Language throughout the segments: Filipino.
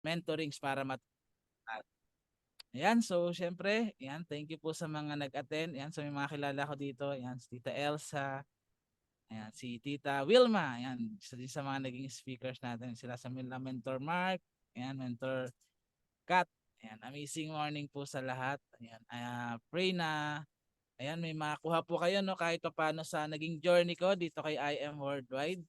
mentorings para Ayan, so syempre, ayan, thank you po sa mga nag-attend. Ayan, sa may mga kilala ko dito. Ayan, si Tita Elsa, ayan, si Tita Wilma. Ayan, isa din sa mga naging speakers natin. Sila sa Mentor Mark, ayan, Mentor Kat. Ayan, amazing morning po sa lahat. Ayan, pray na, ayan, may makuha po kayo, no, kahit pa paano sa naging journey ko dito kay I Am Worldwide.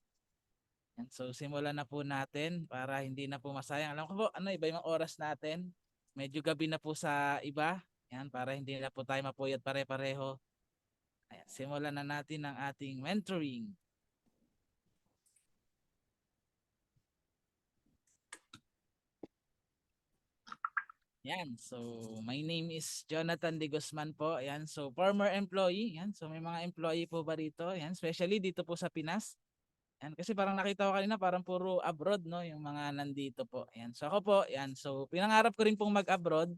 Ayan, so simulan na po natin para hindi na po masayang. Alam ko po, iba yung oras natin. Medyo gabi na po sa iba. Ayan, para hindi na po tayo mapuyat pare-pareho. Ayan, simulan na natin ang ating mentoring. Yan. So, my name is Jonathan De Guzman po. Yan. So, former employee. Yan. So, may mga employee po ba dito? Yan. Especially dito po sa Pinas. Yan. Kasi parang nakita ko kanina parang puro abroad, no? Yung mga nandito po. Yan. So, ako po. Yan. So, pinangarap ko rin pong mag-abroad.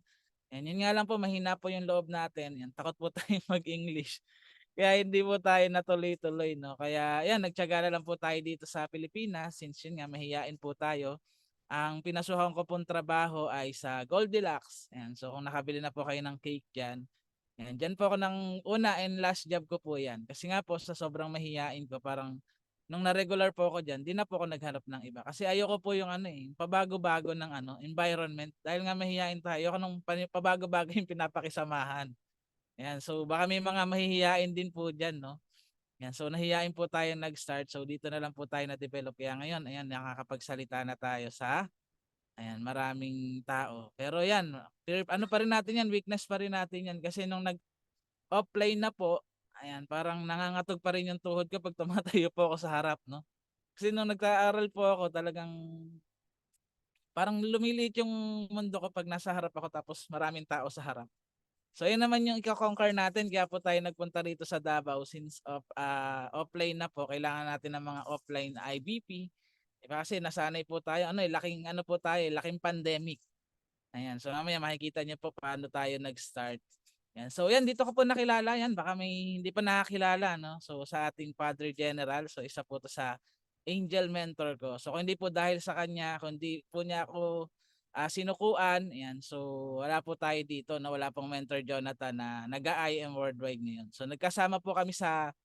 Yan. Yun nga lang po, mahina po yung loob natin. Yan. Takot po tayo mag-English. Kaya hindi po tayo natuloy-tuloy, no? Kaya, yan. Nagtyaga na lang po tayo dito sa Pilipinas. Since yun nga, mahihain po tayo. Ang pinasuhan ko pong trabaho ay sa Goldilocks. Ayan, so kung nakabili na po kayo ng cake dyan, ayan, dyan po ako ng una and last job ko po yan. Kasi nga po sa sobrang mahihain ko, parang nung na-regular po ako dyan, di na po ako naghanap ng iba. Kasi ayoko po yung pabago-bago ng environment. Dahil nga mahihain tayo, ayoko nung pabago-bago yung pinapakisamahan. Ayan, so baka may mga mahihiyain din po dyan, no? Yan, so nahiyain po tayo nag-start. So dito na lang po tayo na-develop. Kaya ngayon, ayan, nakakapagsalita na tayo sa maraming tao. Pero yan, ano pa rin natin yan, weakness pa rin natin yan. Kasi nung nag-offline na po, ayan, parang nangangatog pa rin yung tuhod ko pag tumatayo po ako sa harap, no? Kasi nung nagka-aral po ako, talagang parang lumiliit yung mundo ko pag nasa harap ako tapos maraming tao sa harap. So yun naman yung ika-conquer natin kaya po tayo nagpunta rito sa Davao since offline na po, kailangan natin ng mga offline IBP. Diba kasi nasanay po tayo, laking po tayo, laking pandemic. Ayan, so mamaya makikita niyo po paano tayo nag-start. Yan. So yan, dito ko po nakilala yan. Baka may hindi pa nakakilala, no? So sa ating Father General, so isa po to sa angel mentor ko. So kung hindi po dahil sa kanya, kung hindi po niya ako sinukuan, yan. So wala po tayo dito na wala pong mentor Jonathan na nag-IM worldwide ngayon. So nagkasama po kami sa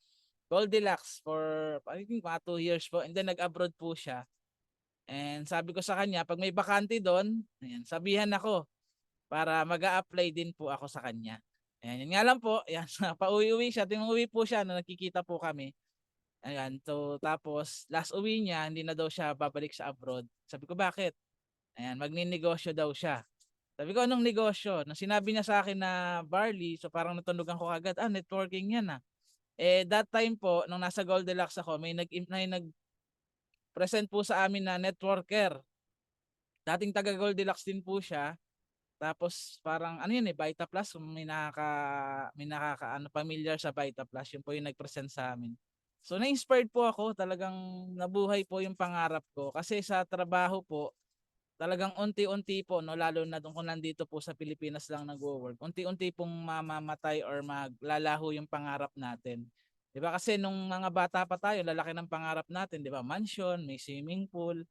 Goldilocks for I think mga 2 years po and then nag-abroad po siya. And sabi ko sa kanya, pag may bakante doon, ayan, sabihan ako para mag-a-apply din po ako sa kanya. Ayan, yun nga lang po, ayan, pauwi-uwi siya, tinuwi po siya na nakikita po kami. Ayan, so tapos last uwi niya, hindi na daw siya babalik sa abroad. Sabi ko, bakit? Ayan, magninegosyo daw siya. Sabi ko, anong negosyo? Nung sinabi niya sa akin na barley, so parang natunugan ko agad, networking yan ah. That time po, nung nasa Goldilocks ako, may nag-present po sa amin na networker. Dating taga Goldilocks din po siya. Tapos parang ano yun Vita Plus, kung may nakaka familiar sa Vita Plus, yun po yung nag-present sa amin. So na-inspired po ako, talagang nabuhay po yung pangarap ko kasi sa trabaho po, talagang unti-unti po, no, lalo na kung nandito po sa Pilipinas lang nagwo-work, unti-unti pong mamamatay or maglalaho yung pangarap natin. 'Di ba kasi nung mga bata pa tayo, lalaki ng pangarap natin, 'di ba? Mansion, may swimming pool,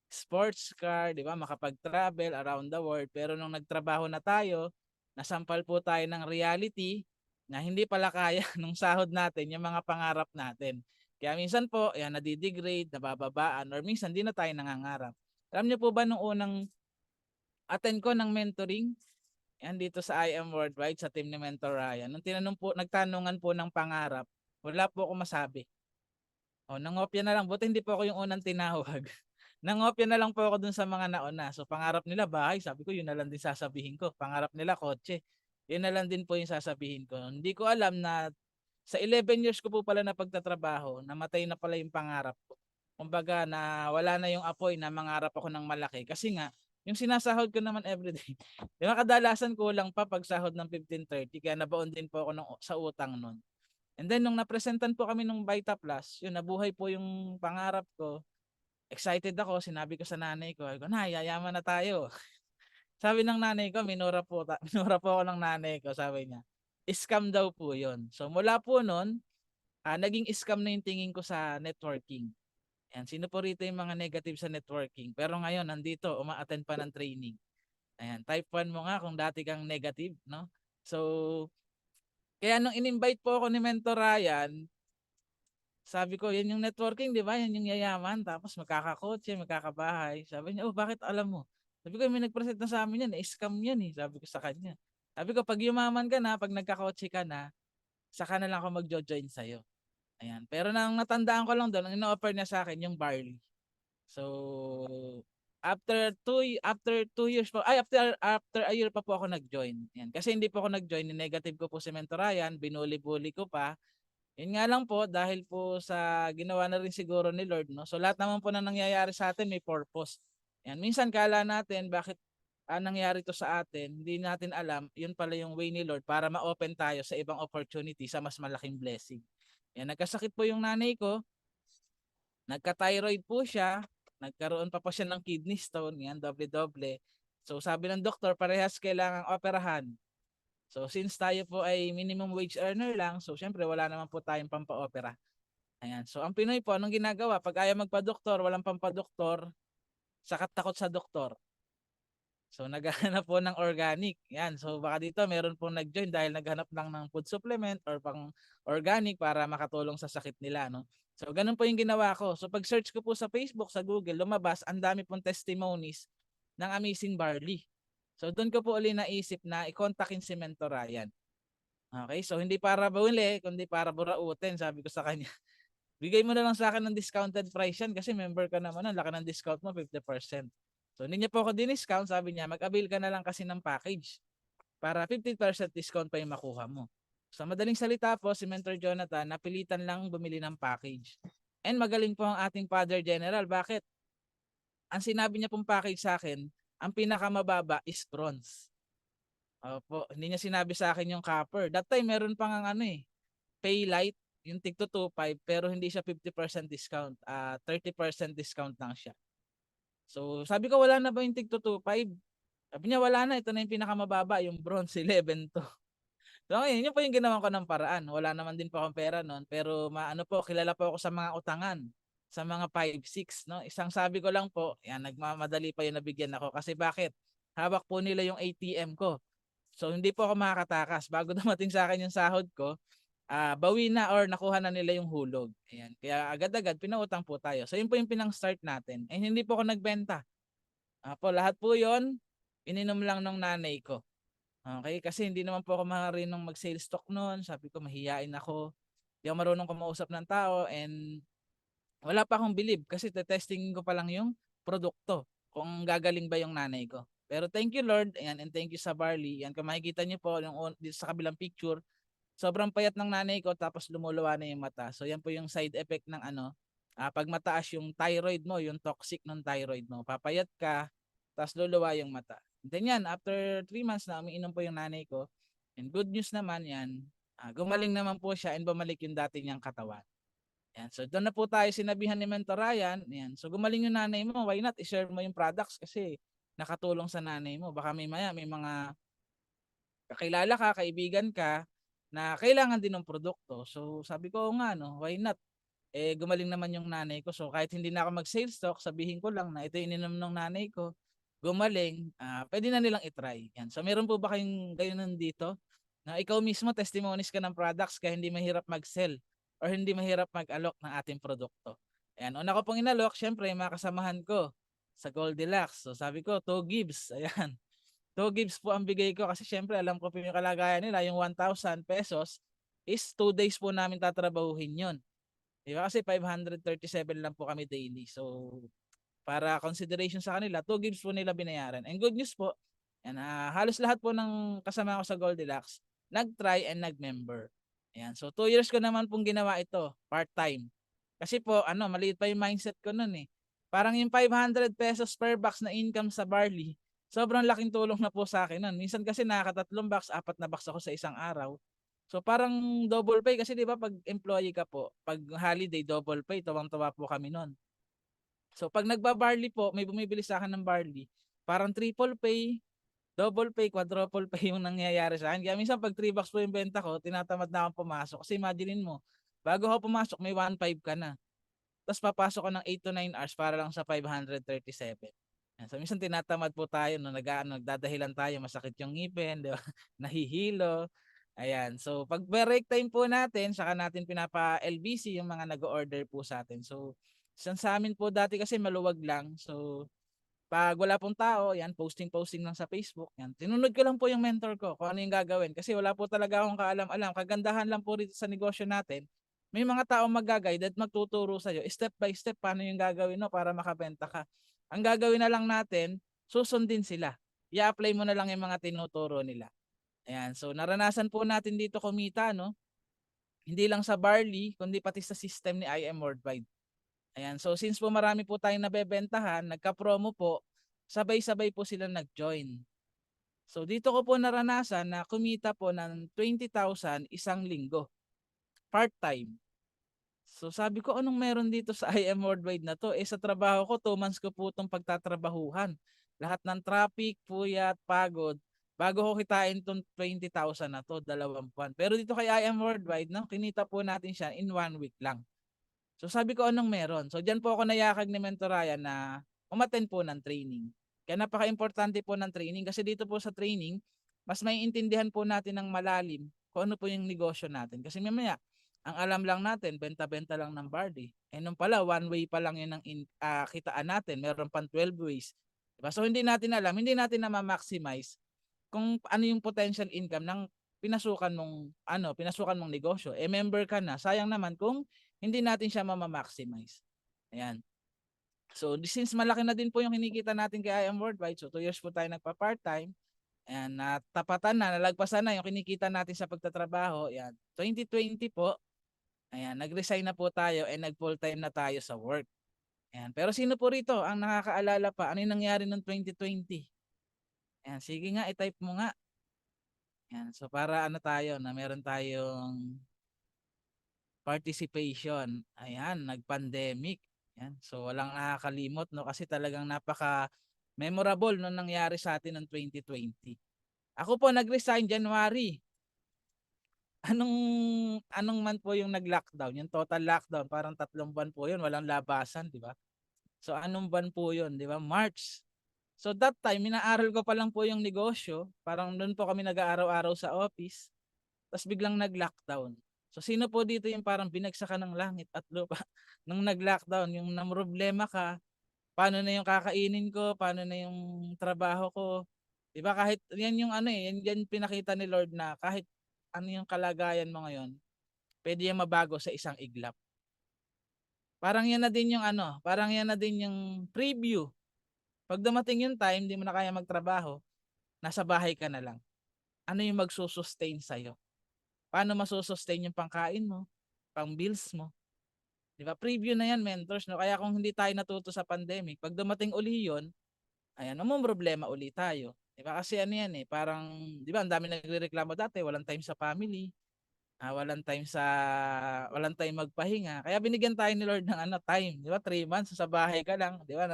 sports car, 'di ba? Makapag-travel around the world. Pero nung nagtrabaho na tayo, nasampal po tayo ng reality na hindi pala kaya nung sahod natin yung mga pangarap natin. Kaya minsan po, yan nadidegrade, nabababaan, or minsan di na tayo nangangarap. Alam niyo po ba nung unang attend ko ng mentoring, yan dito sa I Am Worldwide sa team ni Mentor Ryan, nung nagtanungan po ng pangarap, wala po ako masabi. Nangopya na lang. Buti hindi po ako yung unang tinawag. Nangopya na lang po ako dun sa mga nauna. So pangarap nila bahay, sabi ko yun na lang din sasabihin ko. Pangarap nila kotse. Yun na lang din po yung sasabihin ko. Hindi ko alam na sa 11 years ko po pala na pagtatrabaho, namatay na pala yung pangarap ko. Kumbaga na wala na yung apoy na mangarap ako ng malaki. Kasi nga, yung sinasahod ko naman everyday. Di ba kadalasan kulang pa pag sahod ng 15-30 kaya nabaon din po ako sa utang nun. And then nung napresentan po kami ng Vita Plus, yun nabuhay po yung pangarap ko. Excited ako, sinabi ko sa nanay ko, "Nay, yayaman na tayo." Sabi ng nanay ko, minura po ako ng nanay ko, sabi niya. Scam daw po 'yon. So mula po noon, naging scam na yung tingin ko sa networking. Yan, sino po rito yung mga negative sa networking? Pero ngayon, nandito, uma-attend pa ng training. Ayan, type 1 mo nga kung dati kang negative, no? So, kaya nung in-invite po ako ni Mentor Ryan, sabi ko, yan yung networking, di ba? Yan yung yayaman. Tapos magkakakotse, magkakabahay. Sabi niya, oh, bakit alam mo? Sabi ko, may nag-present na sa amin yan. Scam yan eh. Sabi ko sa kanya. Sabi ko, pag yumaman ka na, pag nagkakotse ka na, saka na lang ako mag-join sa'yo. Ayan. Pero nang natandaan ko lang doon, ang ino-offer niya sa akin yung barley. So, after 2 years po, ay, after a year pa po ako nag-join. Yan. Kasi hindi po ako nag-join, negative ko po si Mentor Ryan, binuli-bully ko pa. Yun nga lang po, dahil po sa ginawa na rin siguro ni Lord, no? So lahat naman po na nangyayari sa atin may purpose. Yan, minsan kala natin bakit nangyari to sa atin, hindi natin alam, yun pala yung way ni Lord para ma-open tayo sa ibang opportunity sa mas malaking blessing. Yan, nagkasakit po yung nanay ko, nagka-thyroid po siya, nagkaroon pa po siya ng kidney stone, yan, doble-doble. So sabi ng doktor, parehas kailangang operahan. So since tayo po ay minimum wage earner lang, so syempre wala naman po tayong pampa-opera. Ayan. So ang Pinoy po, anong ginagawa? Pag ayaw magpa-doktor, walang pampa-doktor, sakat takot sa doktor. So naghahanap po ng organic. Yan. So baka dito meron pong nag-join dahil naghanap lang ng food supplement or pang organic para makatulong sa sakit nila, no? So ganun po yung ginawa ko. So pag search ko po sa Facebook, sa Google, lumabas ang dami pong testimonies ng Amazing Barley. So doon ko po uli naisip na i-contactin si Mentor Ryan. Okay, so hindi para bawili, kundi para burautin, sabi ko sa kanya. Bigay mo na lang sa akin ng discounted price yan kasi member ka naman, ang laki ng discount mo, 50%. So hindi niya po ako din-discount, sabi niya, mag-avail ka na lang kasi ng package para 50% discount pa yung makuha mo. Sa madaling salita po, si Mentor Jonathan, napilitan lang bumili ng package. And magaling po ang ating Father General. Bakit? Ang sinabi niya pong package sa akin, ang pinakamababa is bronze. Opo, hindi niya sinabi sa akin yung copper. That time, meron pang ang ano eh, pay light, yung tig to 2.5 pero hindi siya 50% discount. 30% discount lang siya. So, sabi ko, wala na ba yung tig to 2.5? Sabi niya, wala na. Ito na yung pinakamababa, yung bronze 11 to. So, ngayon, yun po yung ginawa ko ng paraan. Wala naman din po akong pera noon. Pero maano po, kilala po ako sa mga utangan. Sa mga 5-6, no? Isang sabi ko lang po, yan, nagmamadali pa yung nabigyan ako. Kasi bakit? Hawak po nila yung ATM ko. So, hindi po ako makakatakas. Bago dumating sa akin yung sahod ko, bawi na or nakuha na nila yung hulog. Ayan. Kaya agad-agad, pinautang po tayo. So, yun po yung pinang-start natin. And hindi po ako nagbenta. Lahat po yon ininom lang ng nanay ko. Okay, kasi hindi naman po ako marinong mag-sales stock noon. Sabi ko, mahihain ako. Hindi ako marunong kumausap ng tao and wala pa akong believe kasi testing ko pa lang yung produkto kung gagaling ba yung nanay ko. Pero thank you Lord, ayan, and thank you sa barley. Yan, kung makikita niyo po yung dito sa kabilang picture, sobrang payat ng nanay ko tapos lumuluwa na yung mata. So yan po yung side effect ng ano, pag mataas yung thyroid mo, yung toxic ng thyroid mo, papayat ka, tapos luluwa yung mata. And then yan, after 3 months na umiinom po yung nanay ko, and good news naman yan, gumaling naman po siya and bumalik yung dati niyang katawan. Yan. So doon na po tayo sinabihan ni Mentor Ryan. Yan. So gumaling yung nanay mo, why not i-share mo yung products kasi nakatulong sa nanay mo. Baka may mga kakilala ka, kaibigan ka na kailangan din ng produkto. So sabi ko nga no, why not? Gumaling naman yung nanay ko. So kahit hindi na ako mag-sales stock, sabihin ko lang na ito yung ininom ng nanay ko. Gumaling, pwede na nilang i-try. Yan. So meron po ba kayong ganyan dito? Na ikaw mismo testimonies ka ng products kaya hindi mahirap mag-sell or hindi mahirap mag-alok ng ating produkto. Ayan, una ko pong inalok, syempre mga kasamahan ko sa Goldilocks. So sabi ko, 2 gives. Ayan. 2 gives po ang bigay ko kasi syempre alam ko po yung kalagayan nila, yung 1,000 pesos is 2 days po namin tatrabahuhin yon. Di ba? Kasi 537 lang po kami daily. So para consideration sa kanila, 2 gives po nila binayaran. And good news po, yan, halos lahat po ng kasama ko sa Goldilocks, nag-try and nag-member. Ayan. So 2 years ko naman pong ginawa ito, part-time. Kasi po, maliit pa yung mindset ko nun eh. Parang yung 500 pesos per box na income sa barley, sobrang laking tulong na po sa akin nun. Minsan kasi nakakatatlong box, 4 na box ako sa isang araw. So parang double pay kasi 'di ba pag employee ka po, pag holiday double pay, tuwang-tuwa po kami noon. So pag nagba-barley po, may bumibili sa akin ng barley, parang triple pay, double pay, quadruple pay yung nangyayari sa akin. Kaya minsan pag 3 bucks po yung benta ko, tinatamad na akong pumasok. Kasi imaginein mo, bago ako pumasok, may 1.5 ka na. tapos papasok ka ng 8 to 9 hours para lang sa 537. Yan. So minsan tinatamad po tayo no, nagdadahilan tayo, masakit yung ngipin, di ba? Nahihilo. Ayan. So pag break time po natin, saka natin pinapa-LBC yung mga nag-order po sa atin. So sa amin po dati kasi maluwag lang. So pag wala pong tao, yan, posting lang sa Facebook. Yan. Tinunod ko lang po yung mentor ko kung ano yung gagawin. Kasi wala po talaga akong kaalam-alam. Kagandahan lang po rito sa negosyo natin. May mga taong mag-guide at magtuturo sa'yo. Step by step, paano yung gagawin no, para makabenta ka. Ang gagawin na lang natin, susundin sila. I-apply mo na lang yung mga tinuturo nila. Ayan. So, naranasan po natin dito kumita, no? Hindi lang sa barley, kundi pati sa system ni IM Worldwide. Ayan, so since po marami po tayong nabebentahan, nagka-promo po, sabay-sabay po sila nag-join. So dito ko po naranasan na kumita po ng 20,000 isang linggo, part-time. So sabi ko, anong meron dito sa IM Worldwide na to? Sa trabaho ko, 2 months ko po itong pagtatrabahuhan. Lahat ng traffic, puyat, pagod, bago ko kitain itong 20,000 na to, 2 buwan. Pero dito kay IM Worldwide, no, kinita po natin siya in 1 week lang. So sabi ko anong meron. So diyan po ako nayakag ni Mentor Ryan na umattend po ng training. Kaya napaka-importante po ng training kasi dito po sa training, mas maiintindihan po natin ng malalim kung ano po yung negosyo natin. Kasi mamaya, ang alam lang natin, benta-benta lang ng barley. Nung pala, one way pa lang yun ang kitaan natin. Meron pang 12 ways. Diba? So hindi natin alam, hindi natin na ma-maximize kung ano yung potential income ng pinasukan mong negosyo. Member ka na. Sayang naman kung hindi natin siya ma-maximize. Ayan. So since malaki na din po yung kinikita natin kay IM Worldwide, so 2 years po tayo nagpa-part-time. Ayan, natapatan na, nalagpasan na yung kinikita natin sa pagtatrabaho. Ayan, 2020 po, ayan, nag-resign na po tayo and nag-full-time na tayo sa work. Ayan, pero sino po rito ang nakakaalala pa? Ano yung nangyari noong 2020? Ayan, sige nga, i-type mo nga. Ayan, so para ano tayo, na meron tayong participation. Ayan, nag-pandemic. Ayan, so walang nakakalimot no kasi talagang napaka memorable no nangyari sa atin noong 2020. Ako po nag-resign January. Anong anong month po yung nag-lockdown? Yung total lockdown, parang 3 buwan po 'yun, walang labasan, di ba? So anong buwan po 'yun, di ba? March. So that time, inaaral ko pa lang po yung negosyo. Parang doon po kami nag-aaraw-araw sa office. Tapos biglang nag-lockdown. So sino po dito yung parang binagsakan ng langit at lupa nung nag-lockdown, yung namroblema ka, paano na yung kakainin ko, paano na yung trabaho ko. 'Di ba kahit yan yung ano yan pinakita ni Lord na kahit ano yung kalagayan mo ngayon, pwede yung mabago sa isang iglap. Parang yan na din yung ano, parang yan na din yung preview. Pag dumating yung time, hindi mo na kaya magtrabaho, nasa bahay ka na lang. Ano yung magsusustain sa'yo? Paano masusustain yung pangkain mo, pang bills mo? Di ba? Preview na yan, mentors. No? Kaya kung hindi tayo natuto sa pandemic, pag dumating uli yun, ayan, may problema uli tayo. Di ba? Kasi ano yan parang, di ba, ang dami nagrereklamo dati, walang time sa family, walang time magpahinga. Kaya binigyan tayo ni Lord ng time. Di ba? 3 months, sa bahay ka lang. Di ba?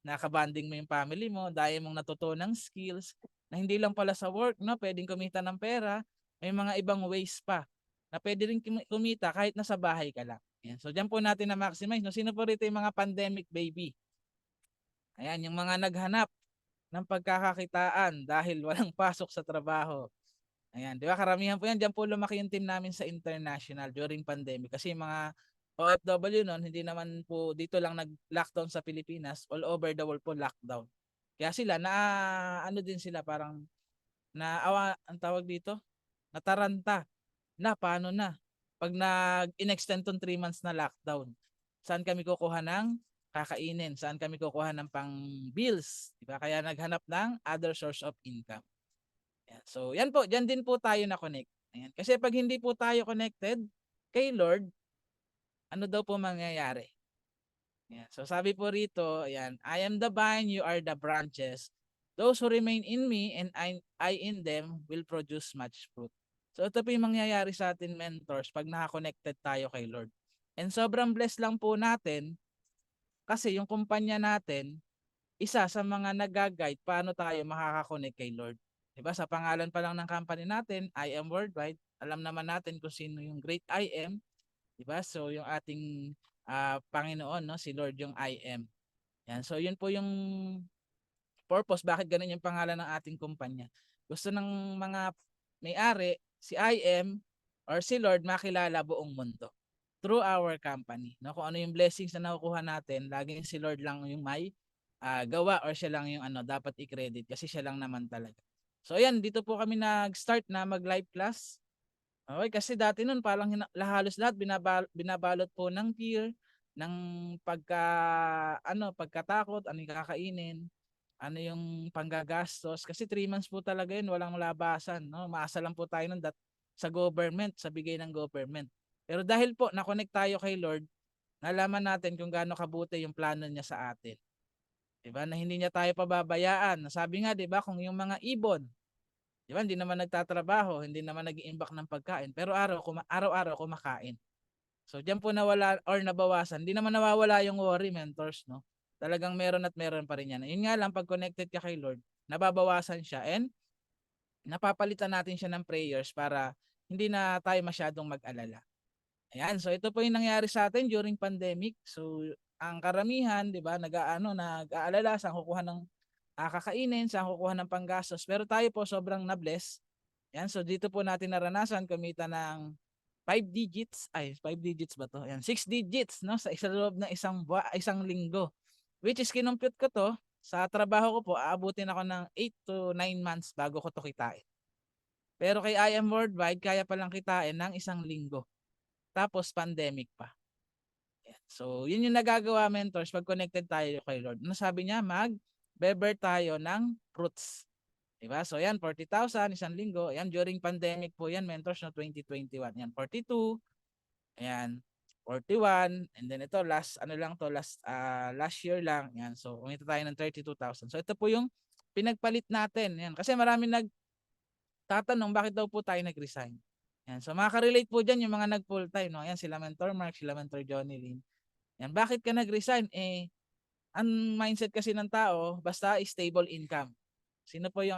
Nakabanding mo yung family mo, dahil mong natutunang skills na hindi lang pala sa work, no? Pwedeng kumita ng pera. May mga ibang ways pa na pwede rin kumita kahit nasa bahay ka lang. Ayan. So, diyan po natin na maximize. No? Sino po rito yung mga pandemic baby? Ayan, yung mga naghanap ng pagkakakitaan dahil walang pasok sa trabaho. Ayan, di ba? Karamihan po yan. Diyan po lumaki yung team namin sa international during pandemic. Kasi yung mga OFW noon, hindi naman po dito lang nag-lockdown sa Pilipinas. All over the world po lockdown. Kaya sila, ano din sila, parang ang tawag dito? Nataranta. Paano na? Pag nag-inextend tong 3 months na lockdown, saan kami kukuha ng kakainin? Saan kami kukuha ng pang bills? Diba? Kaya naghanap ng other source of income. Yan. So, yan po. Diyan din po tayo na-connect. Ayan. Kasi pag hindi po tayo connected kay Lord, ano daw po mangyayari? Ayan. So, sabi po rito, ayan, I am the vine, you are the branches. Those who remain in me and I in them will produce much fruit. So, ito po yung mangyayari sa atin, mentors, pag naka-connected tayo kay Lord. And sobrang blessed lang po natin kasi yung kumpanya natin, isa sa mga nag-guide paano tayo makaka-connect kay Lord. Diba? Sa pangalan pa lang ng company natin, I Am Worldwide, alam naman natin kung sino yung Great I Am. Diba? So yung ating Panginoon, no, si Lord yung I am. Yan. So yun po yung purpose bakit ganun yung pangalan ng ating kumpanya. Gusto ng mga may-ari si I am or si Lord makilala buong mundo through our company. No, kung ano yung blessings na nakukuha natin, laging si Lord lang yung may gawa or siya lang yung dapat i-credit kasi siya lang naman talaga. So ayan, dito po kami nag-start na mag-live class. Okay, kasi dati nun parang halos lahat binabalot po ng fear, ng pagkatakot, ano yung kakainin, ano yung panggagastos. Kasi 3 months po talaga yun, walang labasan. No? Maasa lang po tayo nun sa government, sa bigay ng government. Pero dahil po na-connect tayo kay Lord, nalaman natin kung gaano kabuti yung plano niya sa atin. Diba? Na hindi niya tayo pababayaan. Sabi nga, diba, kung yung mga ibon, diba, hindi naman nagtatrabaho, hindi naman nag-iimbak ng pagkain, pero araw-araw kumakain. So diyan po nawala or nabawasan. Hindi naman nawawala yung worry, mentors, no? Talagang meron at meron pa rin yan. Yun nga lang, pag connected ka kay Lord, nababawasan siya and napapalitan natin siya ng prayers para hindi na tayo masyadong mag-alala. Ayan, so ito po yung nangyari sa atin during pandemic. So ang karamihan, 'di ba, nag-aalala saan kukuha ng kakainin, saan kukuha ng panggastos. Pero tayo po sobrang na-bless. Yan, so dito po natin naranasan kumita ng 5 digits, 5 digits ba to? Yan, 6 digits, no, sa loob ng isang linggo. Which is kinumpute ko to, sa trabaho ko po, aabutin ako ng 8 to 9 months bago ko to kitain. Pero kay I Am Worldwide, kaya palang kitain ng isang linggo. Tapos pandemic pa. Yan. So, yun yung nagagawa, mentors, pag connected tayo kay Lord. Ano sabi niya? Beber tayo ng fruits. Diba? So, yan, 40,000, isang linggo. Yan, during pandemic po yan, mentors, no, 2021. Yan, 42. Ayan, 41. And then ito, last year lang. Yan, so, umita tayo ng 32,000. So, ito po yung pinagpalit natin. Yan, kasi maraming nagtatanong, bakit daw po tayo nag-resign? Yan, so, makaka-relate po dyan yung mga nag-full time. No? Yan, sila Mentor Mark, sila Mentor Johnny Lin. Yan, bakit ka nag-resign? Ang mindset kasi ng tao, basta stable income. Sino po yung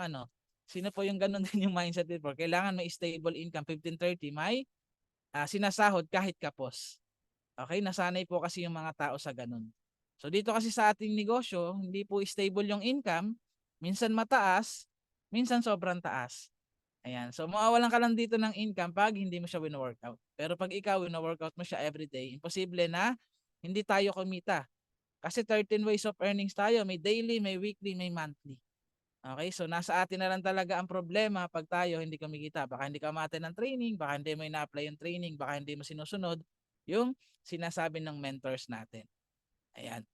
Sino po yung ganun din yung mindset before? Kailangan may stable income, 15-30, may sinasahod kahit kapos. Okay, nasanay po kasi yung mga tao sa ganun. So dito kasi sa ating negosyo, hindi po stable yung income, minsan mataas, minsan sobrang taas. Ayan, so mawawalan ka lang dito ng income pag hindi mo siya wino-workout. Pero pag ikaw wino-workout mo siya everyday, imposible na hindi tayo kumita. Kasi 13 ways of earnings tayo, may daily, may weekly, may monthly. Okay, so nasa atin na lang talaga ang problema pag tayo hindi kumikita. Baka hindi ka umate ng training, baka hindi mo ina-apply yung training, baka hindi mo sinusunod yung sinasabi ng mentors natin. Ayan.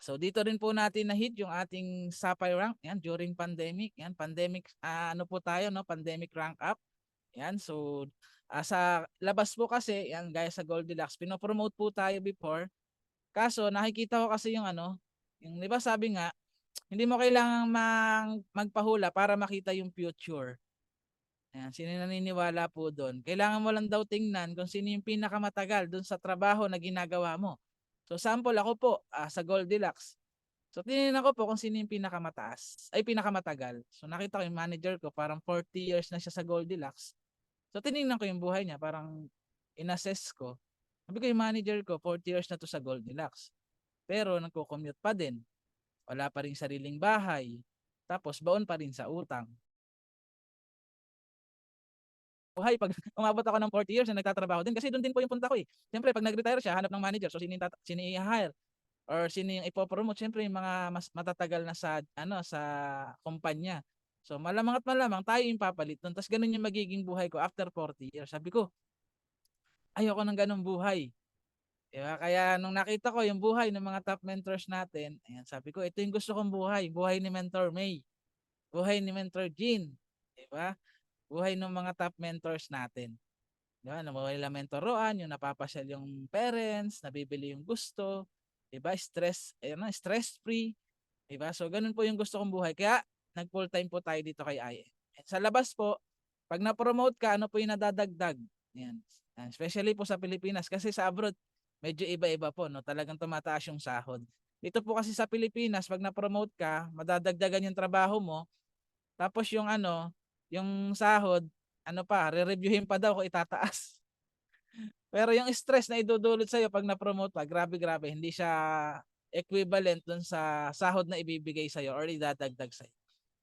So dito rin po natin na-hit yung ating Sapphire rank, yan, during pandemic. Yan, pandemic, ano po tayo, no? Pandemic rank up. Yan, so sa labas po kasi, yan, gaya sa Goldilocks, pinopromote po tayo before. Kaso nakikita ko kasi yung 'di ba sabi nga, hindi mo kailangang magpahula para makita yung future. Ayan, sino naniniwala po doon? Kailangan mo lang daw tingnan kung sino yung pinakamatagal doon sa trabaho na ginagawa mo. So sample ako po sa Goldilocks. So tinignan ko po kung sino yung pinakamatagal. So nakita ko yung manager ko parang 40 years na siya sa Goldilocks. So tinignan ko yung buhay niya, parang inassess ko. Sabi ko yung manager ko 40 years na to sa Goldilocks. Pero nagko-commute pa din. Wala pa ring sariling bahay. Tapos baon pa rin sa utang. Buhay pag umabot ako ng 40 years na nagtatrabaho din kasi doon din po yung punta ko eh. Siyempre pag nag-retire siya, hanap ng manager. So sino i-hire or sino yung ipopromote? Siyempre yung mga mas matatagal na sa kumpanya. So malamang at malamang tayo yung papalit doon. Tapos ganun yung magiging buhay ko after 40 years. Sabi ko, ayoko ng ganung buhay. Diba? Kaya nung nakita ko yung buhay ng mga top mentors natin, ayan, sabi ko, ito yung gusto kong buhay. Buhay ni Mentor May. Buhay ni Mentor Jean. Diba? Buhay ng mga top mentors natin. Diba? Nabuhay nila Mentor Roan, yung napapasyal yung parents, nabibili yung gusto. Diba? Stress-free. Diba? So, ganun po yung gusto kong buhay. Kaya, nag-full time po tayo dito kay IM. Sa labas po, pag na-promote ka, ano po yung nadadagdag? Yan. Especially po sa Pilipinas. Kasi sa abroad, medyo iba-iba po. No? Talagang tumataas yung sahod. Dito po kasi sa Pilipinas, pag na-promote ka, madadagdagan yung trabaho mo. Tapos yung sahod, re-reviewin pa daw kung itataas. Pero yung stress na idudulot sa'yo pag na-promote ka, grabe-grabe, hindi siya equivalent dun sa sahod na ibibigay sa'yo or idadagdag sa'yo.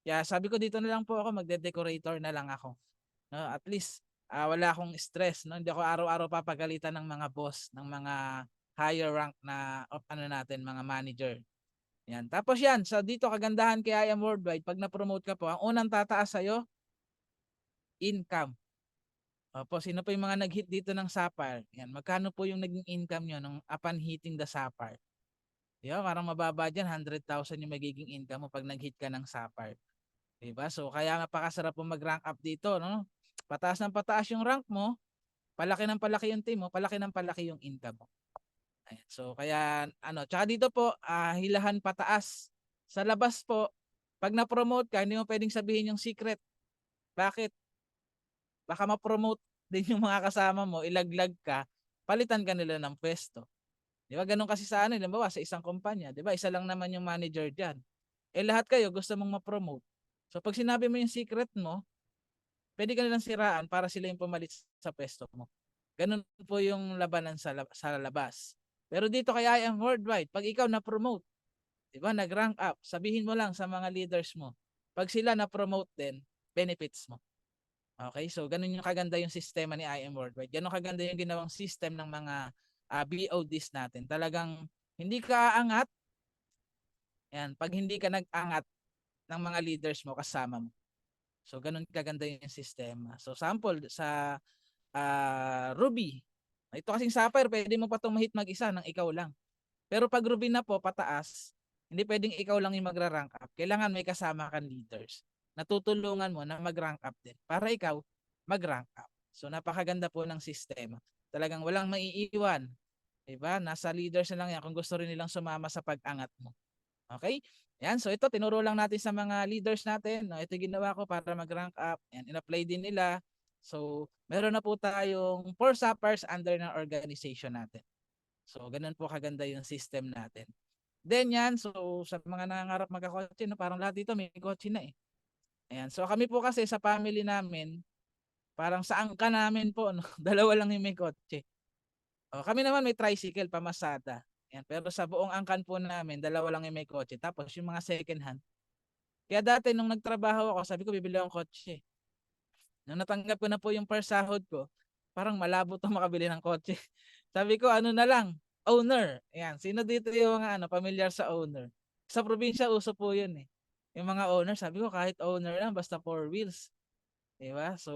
Kaya sabi ko dito na lang po ako, magde-decorator na lang ako. No? At least wala akong stress. No? Hindi ako araw-araw papagalitan ng mga boss, ng mga higher rank na ano natin, mga manager. Yan. Tapos yan, sa dito kagandahan kay I Am Worldwide, pag na-promote ka po, ang unang tataas sa'yo, income. Opo, sino po yung mga nag-hit dito ng Sapphire? Yan, magkano po yung naging income nyo nung upon hitting the Sapphire? Di ba? Parang mababa dyan, 100,000 yung magiging income mo pag nag-hit ka ng Sapphire. Diba? So, kaya napakasarap po mag-rank up dito, no? Pataas ng pataas yung rank mo, palaki ng palaki yung team mo, palaki ng palaki yung income mo. Ayan. So, kaya, tsaka dito po, hilahan pataas. Sa labas po, pag na-promote ka, hindi mo pwedeng sabihin yung secret. Bakit? Baka ma-promote din yung mga kasama mo, ilaglag ka, palitan ka nila ng pwesto. Di ba? Ganun kasi sa halimbawa, sa isang kumpanya, di ba? Isa lang naman yung manager dyan. Lahat kayo gusto mong ma-promote. So, pag sinabi mo yung secret mo, pwede ka nilang siraan para sila yung pumalit sa pwesto mo. Ganun po yung labanan sa labas. Pero dito kaya I Am Worldwide, pag ikaw na-promote, di ba, nag-rank up, sabihin mo lang sa mga leaders mo, pag sila na-promote din, benefits mo. Okay, so ganun yung kaganda yung sistema ni I Am Worldwide. Ganun kaganda yung ginawang system ng mga BODs natin. Talagang hindi ka aangat, yan, pag hindi ka nag-angat ng mga leaders mo kasama mo. So ganun kaganda yung sistema. So sample sa Ruby. Ito kasing Sapphire, pwede mo pa tumahit mag-isa ng ikaw lang. Pero pag Ruby na po, pataas, hindi pwedeng ikaw lang yung magra-rank up. Kailangan may kasama kang leaders. Natutulungan mo na mag-rank up din para ikaw mag-rank up. So napakaganda po ng sistema. Talagang walang maiiwan. Diba? Nasa leaders na lang yan kung gusto rin nilang sumama sa pag-angat mo. Okay? Yan, so ito tinuro lang natin sa mga leaders natin. No? Ito ginawa ko para mag-rank up. Yan, in-apply din nila. So, meron na po tayong 4 suppers under ng organization natin. So, ganun po kaganda yung system natin. Then yan, so sa mga nangangarap magkakotse, no, parang lahat dito may kotse na eh. Ayan, so kami po kasi sa family namin, parang sa angka namin po, no, dalawa lang yung may kotse. Kami naman may tricycle, pamasada. Yan. Pero sa buong angkan po namin, dalawa lang yung may kotse. Tapos yung mga second hand. Kaya dati nung nagtrabaho ako, sabi ko bibili akong kotse. Nung natanggap ko na po yung first sahod ko, parang malabo to makabili ng kotse. Sabi ko ano na lang, owner. Yan. Sino dito yung mga familiar sa owner? Sa probinsya uso po yun eh. Yung mga owner, sabi ko kahit owner lang, basta 4 wheels. Diba? So,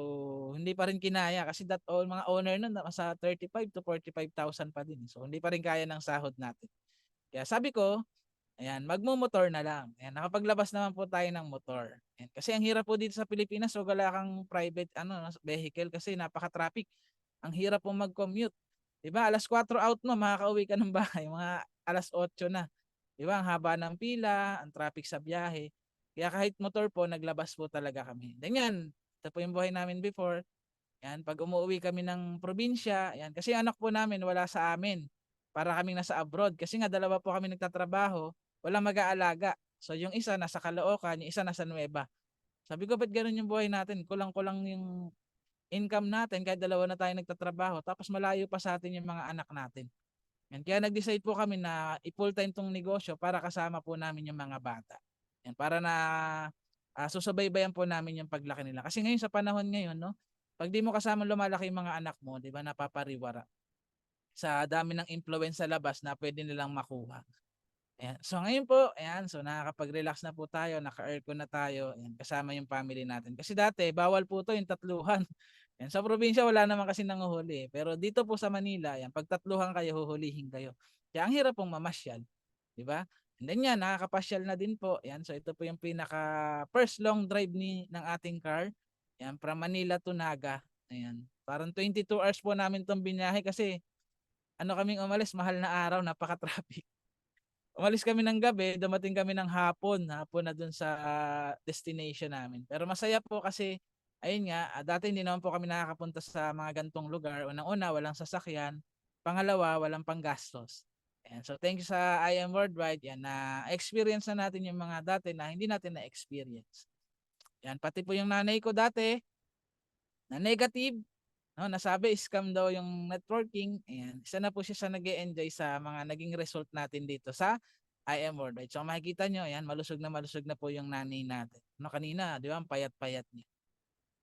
hindi pa rin kinaya kasi mga owner nun sa 35 to 45,000 pa din. So, hindi pa rin kaya ng sahod natin. Kaya sabi ko, ayan, magmo-motor na lang. Ayan, nakapaglabas naman po tayo ng motor. Ayan, kasi ang hirap po dito sa Pilipinas, so wala kang private vehicle kasi napaka-traffic. Ang hirap po mag-commute. 'Di ba? Alas 4 out mo, makakauwi ka ng bahay, mga alas 8 na. 'Di ba? Ang haba ng pila, ang traffic sa biyahe. Kaya kahit motor po, naglabas po talaga kami. Ganyan, ito po yung buhay namin before. Yan, pag umuwi kami ng probinsya, yan, kasi anak po namin wala sa amin. Para kaming nasa abroad. Kasi nga dalawa po kami nagtatrabaho, walang mag-aalaga. So yung isa nasa Caloocan, yung isa nasa Nueva. Sabi ko, ba't ganun yung buhay natin? Kulang-kulang yung income natin kahit dalawa na tayo nagtatrabaho. Tapos malayo pa sa atin yung mga anak natin. Yan, kaya nag-decide po kami na i-full time tong negosyo para kasama po namin yung mga bata. Yan, para na susubaybayan po namin yung paglaki nila. Kasi ngayon sa panahon ngayon, no, pag di mo kasama lumalaki yung mga anak mo, di ba, napapariwara sa dami ng influence sa labas na pwede nilang makuha. Ayan. So ngayon po, ayan, so nakakapag-relax na po tayo, naka-aircon na tayo, ayan, kasama yung family natin. Kasi dati, bawal po to yung tatluhan. Ayan, sa probinsya, wala naman kasi nanguhuli. Pero dito po sa Manila, ayan, pag tatluhan kayo, huhulihin kayo. Kaya ang hirap pong mamasyal. Di ba? And then yan, nakakapasyal na din po. Ayan, so ito po yung pinaka first long drive ng ating car. Ayan, from Manila to Naga. Ayan, parang 22 hours po namin itong binahe kasi kaming umalis, mahal na araw, napaka-traffic. Umalis kami ng gabi, dumating kami ng hapon na dun sa destination namin. Pero masaya po kasi, ayun nga, dati hindi naman po kami nakakapunta sa mga gantong lugar. Unang-una, walang sasakyan. Pangalawa, walang panggastos. Ayan. So thank you sa I Am Worldwide, yan, na experience na natin yung mga dati na hindi natin na-experience. Yan, pati po yung nanay ko dati, na negative, no, nasabi scam daw yung networking. Ayan, isa na po siya sa nag-e-enjoy sa mga naging result natin dito sa IM Worldwide. So makikita nyo, ayan, malusog na po yung nanay natin. No, kanina, di ba, ang payat-payat niya.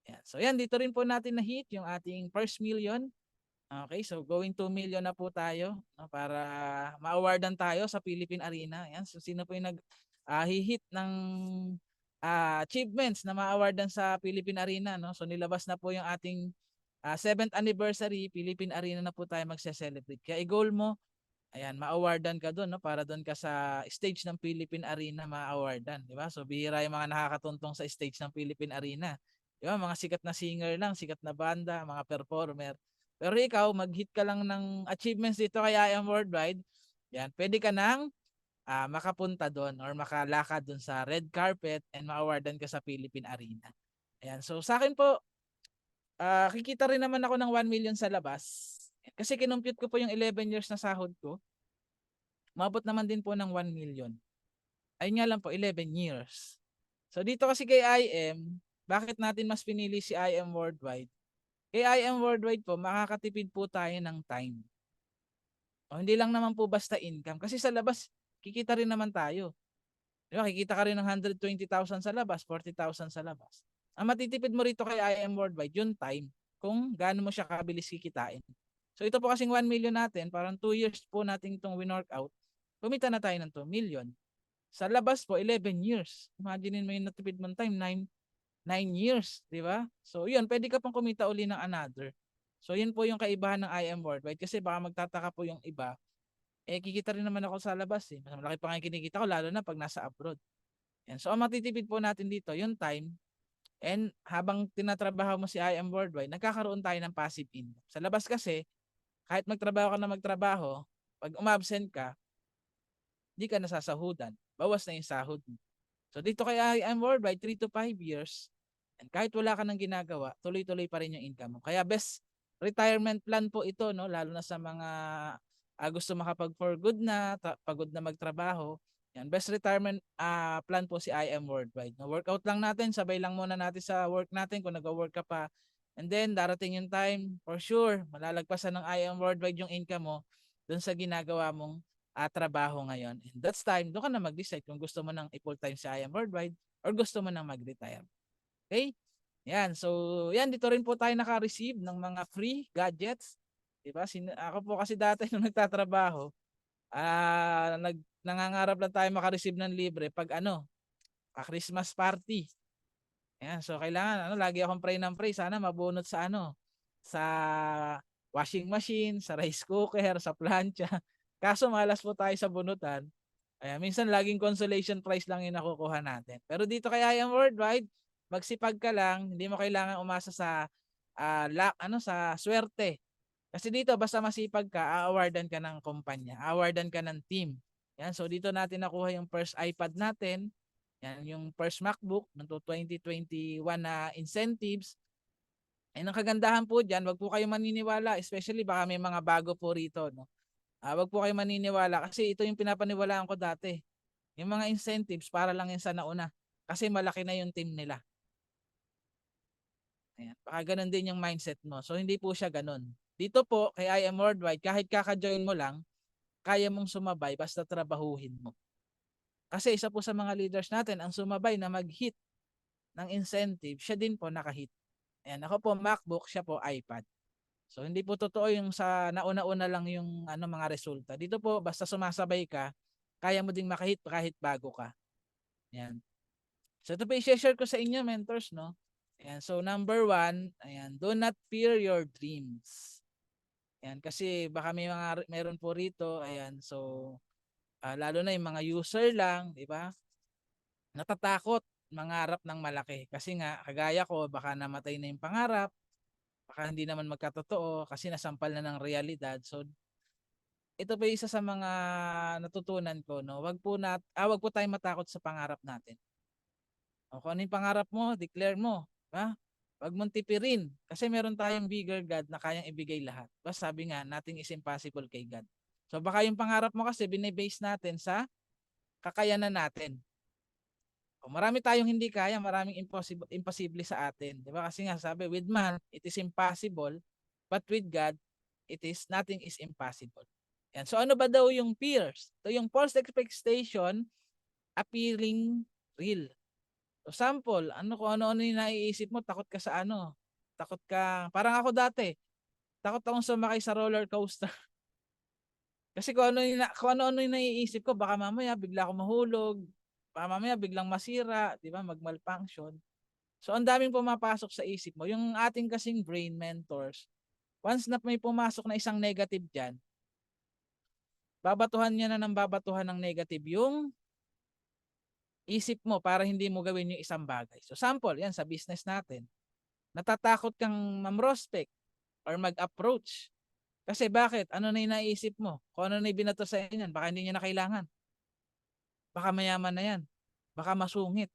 Ayan. So yan, dito rin po natin na-hit yung ating first million. Okay, so going 2 million na po tayo, no, para ma-awardan tayo sa Philippine Arena. Ayan, so sino po yung hihit ng achievements na ma-awardan sa Philippine Arena, no? So nilabas na po yung ating 7th anniversary Philippine Arena na po tayo magse-celebrate. Kaya i-goal mo, ayan, ma-awardan ka doon, no, para doon ka sa stage ng Philippine Arena ma-awardan, di ba? So bihira yung mga nakakatuntong sa stage ng Philippine Arena. Di ba? Mga sikat na singer lang, sikat na banda, mga performer. Pero ikaw, mag-hit ka lang ng achievements dito kay I Am Worldwide, yan, pwede ka nang makapunta doon or makalakad doon sa red carpet and ma-awardan ka sa Philippine Arena. Ayan, so sa akin po, kikita rin naman ako ng 1 million sa labas. Kasi kinumpute ko po yung 11 years na sahod ko. Mabot naman din po ng 1 million. Ayun nga lang po, 11 years. So dito kasi kay IM, bakit natin mas pinili si IM Worldwide? Kay IM Worldwide po, makakatipid po tayo ng time. O hindi lang naman po basta income. Kasi sa labas, kikita rin naman tayo. Di ba? Kikita ka rin ng 120,000 sa labas, 40,000 sa labas. Ang matitipid mo rito kay IM Worldwide, yung time, kung gaano mo siya kabilis kikitain. So ito po kasing 1 million natin, parang 2 years po natin itong win-workout, kumita na tayo ng 2 million. Sa labas po, 11 years. Imagine mo yung natipid mong time, 9 years, di ba? So yun, pwede ka pang kumita uli ng another. So yun po yung kaibahan ng IM Worldwide kasi baka magtataka po yung iba, kikita rin naman ako sa labas eh. Mas malaki pa nga yung kinikita ko lalo na pag nasa abroad. Yan. So ang matitipid po natin dito, yung time, and habang tinatrabaho mo si IM Worldwide, nagkakaroon tayo ng passive income. Sa labas kasi, kahit magtrabaho ka na magtrabaho, pag umabsent ka, di ka nasasahudan. Bawas na yung sahod mo. So dito kay IM Worldwide, 3 to 5 years, and kahit wala ka nang ginagawa, tuloy-tuloy pa rin yung income mo. Kaya best retirement plan po ito, no, lalo na sa mga gusto makapag for good na, pagod na magtrabaho. Yan, best retirement plan po si IM Worldwide. No, workout lang natin, sabay lang muna natin sa work natin kung nag-work ka pa. And then darating yung time, for sure, malalagpasan ng IM Worldwide yung income mo doon sa ginagawa mong trabaho ngayon. And that's time, doon ka na mag-decide kung gusto mo nang i-full time si IM Worldwide or gusto mo nang mag-retire. Okay? Yan. So, yan, dito rin po tayo naka-receive ng mga free gadgets. Diba? Ako po kasi dati nung nagtatrabaho, nangangarap lang tayo maka-receive ng libre pag Christmas party. Yan. So, kailangan, lagi akong pray ng pray. Sana mabunot sa sa washing machine, sa rice cooker, sa plancha. Kaso malas po tayo sa bunutan. Ayan, minsan laging consolation prize lang yung nakukuha natin. Pero dito kay IM Worldwide, magsipag ka lang, hindi mo kailangan umasa sa sa swerte. Kasi dito basta masipag ka, a-awardan ka ng kumpanya, a-awardan ka ng team. Yan, so dito natin nakuha yung first iPad natin, yan yung first MacBook ng 2021 na incentives. Ang kagandahan po diyan, wag po kayo maniniwala, especially baka may mga bago po rito, no. Wag po kayo maniniwala kasi ito yung pinapaniwalaan ko dati. Yung mga incentives para lang yan sa nauna kasi malaki na yung team nila. Ayan. Baka ganun din yung mindset mo. So hindi po siya ganun. Dito po kay IM Worldwide, kahit kaka-join mo lang, kaya mong sumabay basta trabahuhin mo. Kasi isa po sa mga leaders natin ang sumabay na mag-hit ng incentive, siya din po naka-hit. Ayan, ako po MacBook, siya po iPad. So hindi po totoo yung sa nauna-una lang yung mga resulta. Dito po basta sumasabay ka, kaya mo ding makahit kahit bago ka. Ayan. So ito po i-share ko sa inyo, mentors, no? Ayan, so number 1, ayan, do not fear your dreams. Ayan, kasi baka meron po rito, ayan, so lalo na yung mga user lang, di ba? Natatakot mangarap ng malaki kasi nga kagaya ko baka namatay na yung pangarap, baka hindi naman magkatotoo kasi nasampal na ng realidad. So ito po isa sa mga natutunan ko, no. Wag po tayong matakot sa pangarap natin. O kung ano yung pangarap mo, declare mo, ha? Wag mong tipirin kasi meron tayong bigger God na kayang ibigay lahat. Basta sabi nga, nothing is impossible kay God. So baka yung pangarap mo kasi binibase natin sa kakayanan natin. O marami tayong hindi kaya, maraming imposible sa atin, 'di ba? Kasi nga sabi, with man it is impossible, But with God, nothing is impossible. Yan. So ano ba daw yung fears? So yung false expectation appearing real. So sample, kung ano-ano yung naiisip mo, takot ka sa ano. Takot ka, parang ako dati, takot akong sumakay sa roller coaster. Kasi kung ano-ano yung naiisip ko, baka mamaya bigla akong mahulog, baka mamaya biglang masira, di ba, mag-malfunction. So ang daming pumapasok sa isip mo. Yung ating kasing brain mentors, once na may pumasok na isang negative dyan, babatuhan niya na ng babatuhan ng negative yung isip mo para hindi mo gawin yung isang bagay. So sample, yan sa business natin. Natatakot kang mamrospect or mag-approach. Kasi bakit? Ano na yung naisip mo? Kung ano na yung binato sa inyan, baka hindi niya na kailangan. Baka mayaman na yan. Baka masungit.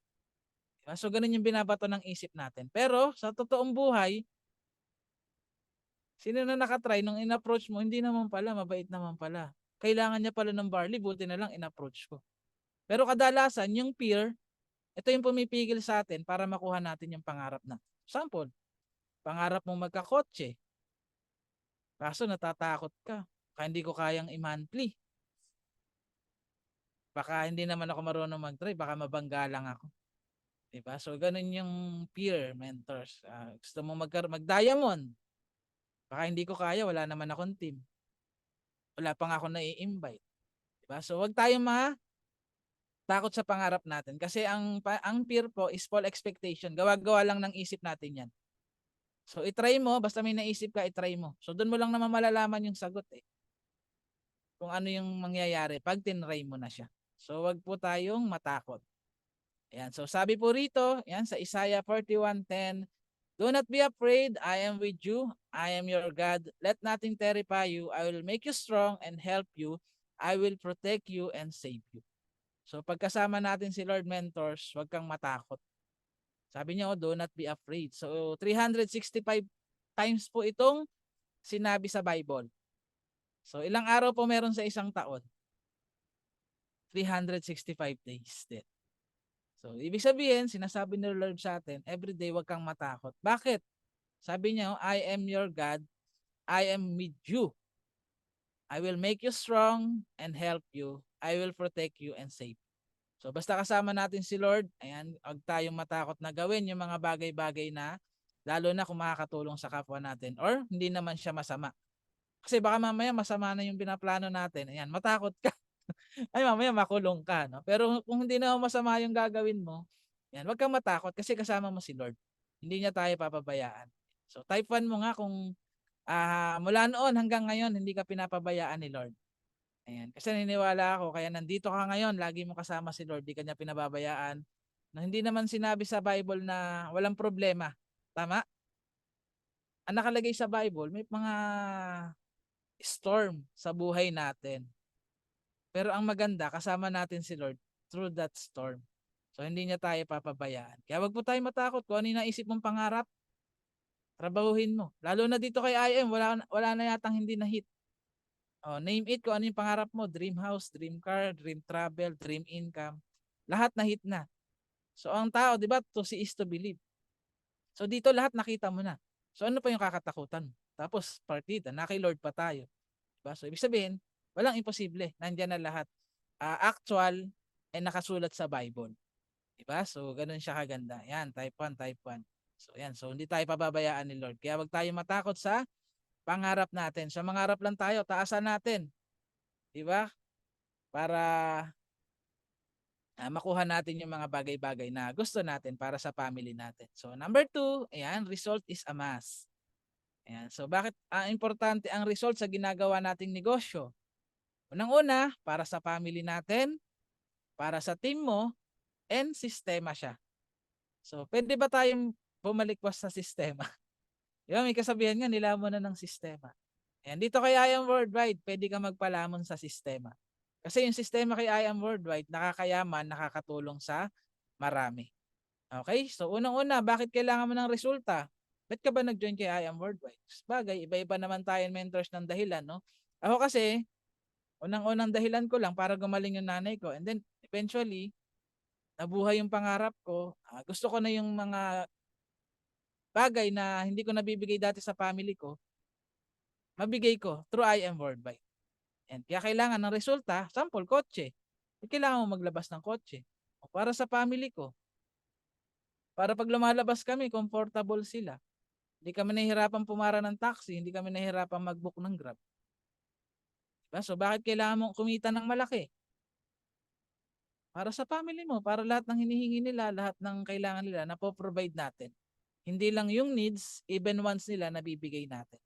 Diba? So ganun yung binabato ng isip natin. Pero sa totoong buhay, sino na nakatry nung in-approach mo, hindi naman pala, mabait naman pala. Kailangan niya pala ng barley, buti na lang in-approach ko. Pero kadalasan, yung fear, ito yung pumipigil sa atin para makuha natin yung pangarap na. Sample, pangarap mong magkakotse, kaso natatakot ka. Baka hindi ko kayang i-monthly. Baka hindi naman ako marunong mag-drive, baka mabangga lang ako. Diba? So, ganun yung peer mentors. Gusto mo mag-diamond. Baka hindi ko kaya, wala naman akong team. Wala pa nga ako nai-invite. Diba? So, wag tayong takot sa pangarap natin. Kasi ang peer po is full expectation. Gawa-gawa lang ng isip natin yan. So, itry mo. Basta may naisip ka, itry mo. So, doon mo lang naman malalaman yung sagot eh. Kung ano yung mangyayari pag tinry mo na siya. So, wag po tayong matakot. Ayan. So, sabi po rito, ayan, sa Isaiah 41:10, do not be afraid, I am with you. I am your God. Let nothing terrify you. I will make you strong and help you. I will protect you and save you. So pagkasama natin si Lord Mentors, huwag kang matakot. Sabi niya, do not be afraid. So 365 times po itong sinabi sa Bible. So ilang araw po meron sa isang taon? 365 days din. So ibig sabihin, sinasabi ni Lord sa atin, everyday huwag kang matakot. Bakit? Sabi niya, I am your God. I am with you. I will make you strong and help you. I will protect you and save you. So basta kasama natin si Lord, ayan, huwag tayong matakot na gawin yung mga bagay-bagay na lalo na kung makakatulong sa kapwa natin or hindi naman siya masama. Kasi baka mamaya masama na yung binaplano natin. Ayan, matakot ka. Ay mamaya makulong ka, no? Pero kung hindi na masama yung gagawin mo, ayan, huwag kang matakot kasi kasama mo si Lord. Hindi niya tayo papabayaan. So type 1 mo nga kung mula noon hanggang ngayon hindi ka pinapabayaan ni Lord. Ayan. Kasi naniniwala ako, kaya nandito ka ngayon, lagi mo kasama si Lord, di ka niya pinababayaan. Na hindi naman sinabi sa Bible na walang problema. Tama? Ang nakalagay sa Bible, may mga storm sa buhay natin. Pero ang maganda, kasama natin si Lord through that storm. So hindi niya tayo papabayaan. Kaya wag po tayo matakot kung ano yung naisip mong pangarap, trabahuhin mo. Lalo na dito kay IM, wala na yatang hindi na hit. Oh, name it kung ano yung pangarap mo, dream house, dream car, dream travel, dream income. Lahat na hit na. So ang tao, 'di ba, to see is to believe. So dito lahat nakita mo na. So ano pa yung kakatakutan mo? Tapos partida, na kay Lord pa tayo. 'Di ba? So ibig sabihin, walang imposible. Nandiyan na lahat. Actual and nakasulat sa Bible. 'Di ba? So ganun siya kaganda. Yan, type 1, type 1. So yan, so hindi tayo pababayaan ni Lord. Kaya wag tayo matakot sa pangarap natin. Sa mangarap lang tayo, taasan natin. 'Di ba? Para makuha natin yung mga bagay-bagay na gusto natin para sa family natin. So number 2, ayan, result is a must. Ayan, so bakit importante ang result sa ginagawa nating negosyo? Unang-una, para sa family natin, para sa team mo, and sistema siya. So pwede ba tayong bumalikwas sa sistema? Di ba, may kasabihan nga, nilamon na ng sistema. Ayan, dito kay I Am Worldwide, pwede ka magpalamon sa sistema. Kasi yung sistema kay I Am Worldwide, nakakayaman, nakakatulong sa marami. Okay? So, unang-una, bakit kailangan mo ng resulta? Ba't ka ba nag-join kay I Am Worldwide? Bagay, iba-iba naman tayo mentors ng dahilan, no? Ako kasi, unang-unang dahilan ko lang para gumaling yung nanay ko. And then, eventually, nabuhay yung pangarap ko. Gusto ko na yung mga bagay na hindi ko nabibigay dati sa family ko. mabigay ko through IM Worldwide. And kaya kailangan ng resulta, sample, kotse. Kailangan mo maglabas ng kotse. O para sa family ko, para pag lumalabas kami, comfortable sila. Hindi kami nahihirapan pumara ng taxi, hindi kami nahihirapan mag-book ng Grab. Diba? So bakit kailangan mong kumita ng malaki? Para sa family mo, para lahat ng hinihingi nila, lahat ng kailangan nila, napoprovide natin. Hindi lang yung needs, even wants nila, nabibigay natin.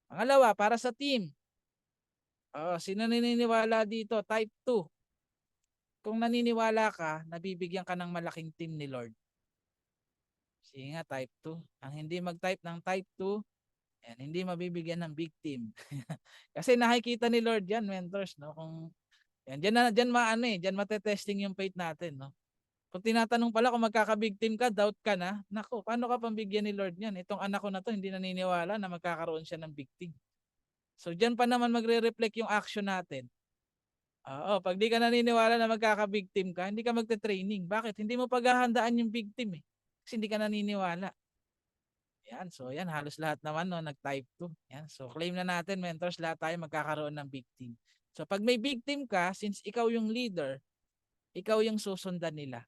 Pangalawa, para sa team. Sino naniniwala dito? Type 2. Kung naniniwala ka, nabibigyan ka ng malaking team ni Lord. Sige nga, type 2. Ang hindi mag-type ng type 2, yan, hindi mabibigyan ng big team. Kasi nakikita ni Lord yan, mentors, no? Kung yan, diyan matetesting yung faith natin, no? Kung tinatanong pala kung magkaka-big team ka, doubt ka na, nako, paano ka pambigyan ni Lord yan? Itong anak ko na to, hindi naniniwala na magkakaroon siya ng big team. So, diyan pa naman magre-reflect yung action natin. Pag di ka naniniwala na magkaka-big team ka, hindi ka magte-training. Bakit? Hindi mo paghahandaan yung big team eh. Kasi hindi ka naniniwala. Yan, so yan, halos lahat naman no, nag-type 2. Yan, so claim na natin, mentors, lahat tayo magkakaroon ng big team. So pag may big team ka, since ikaw yung leader, ikaw yung susundan nila.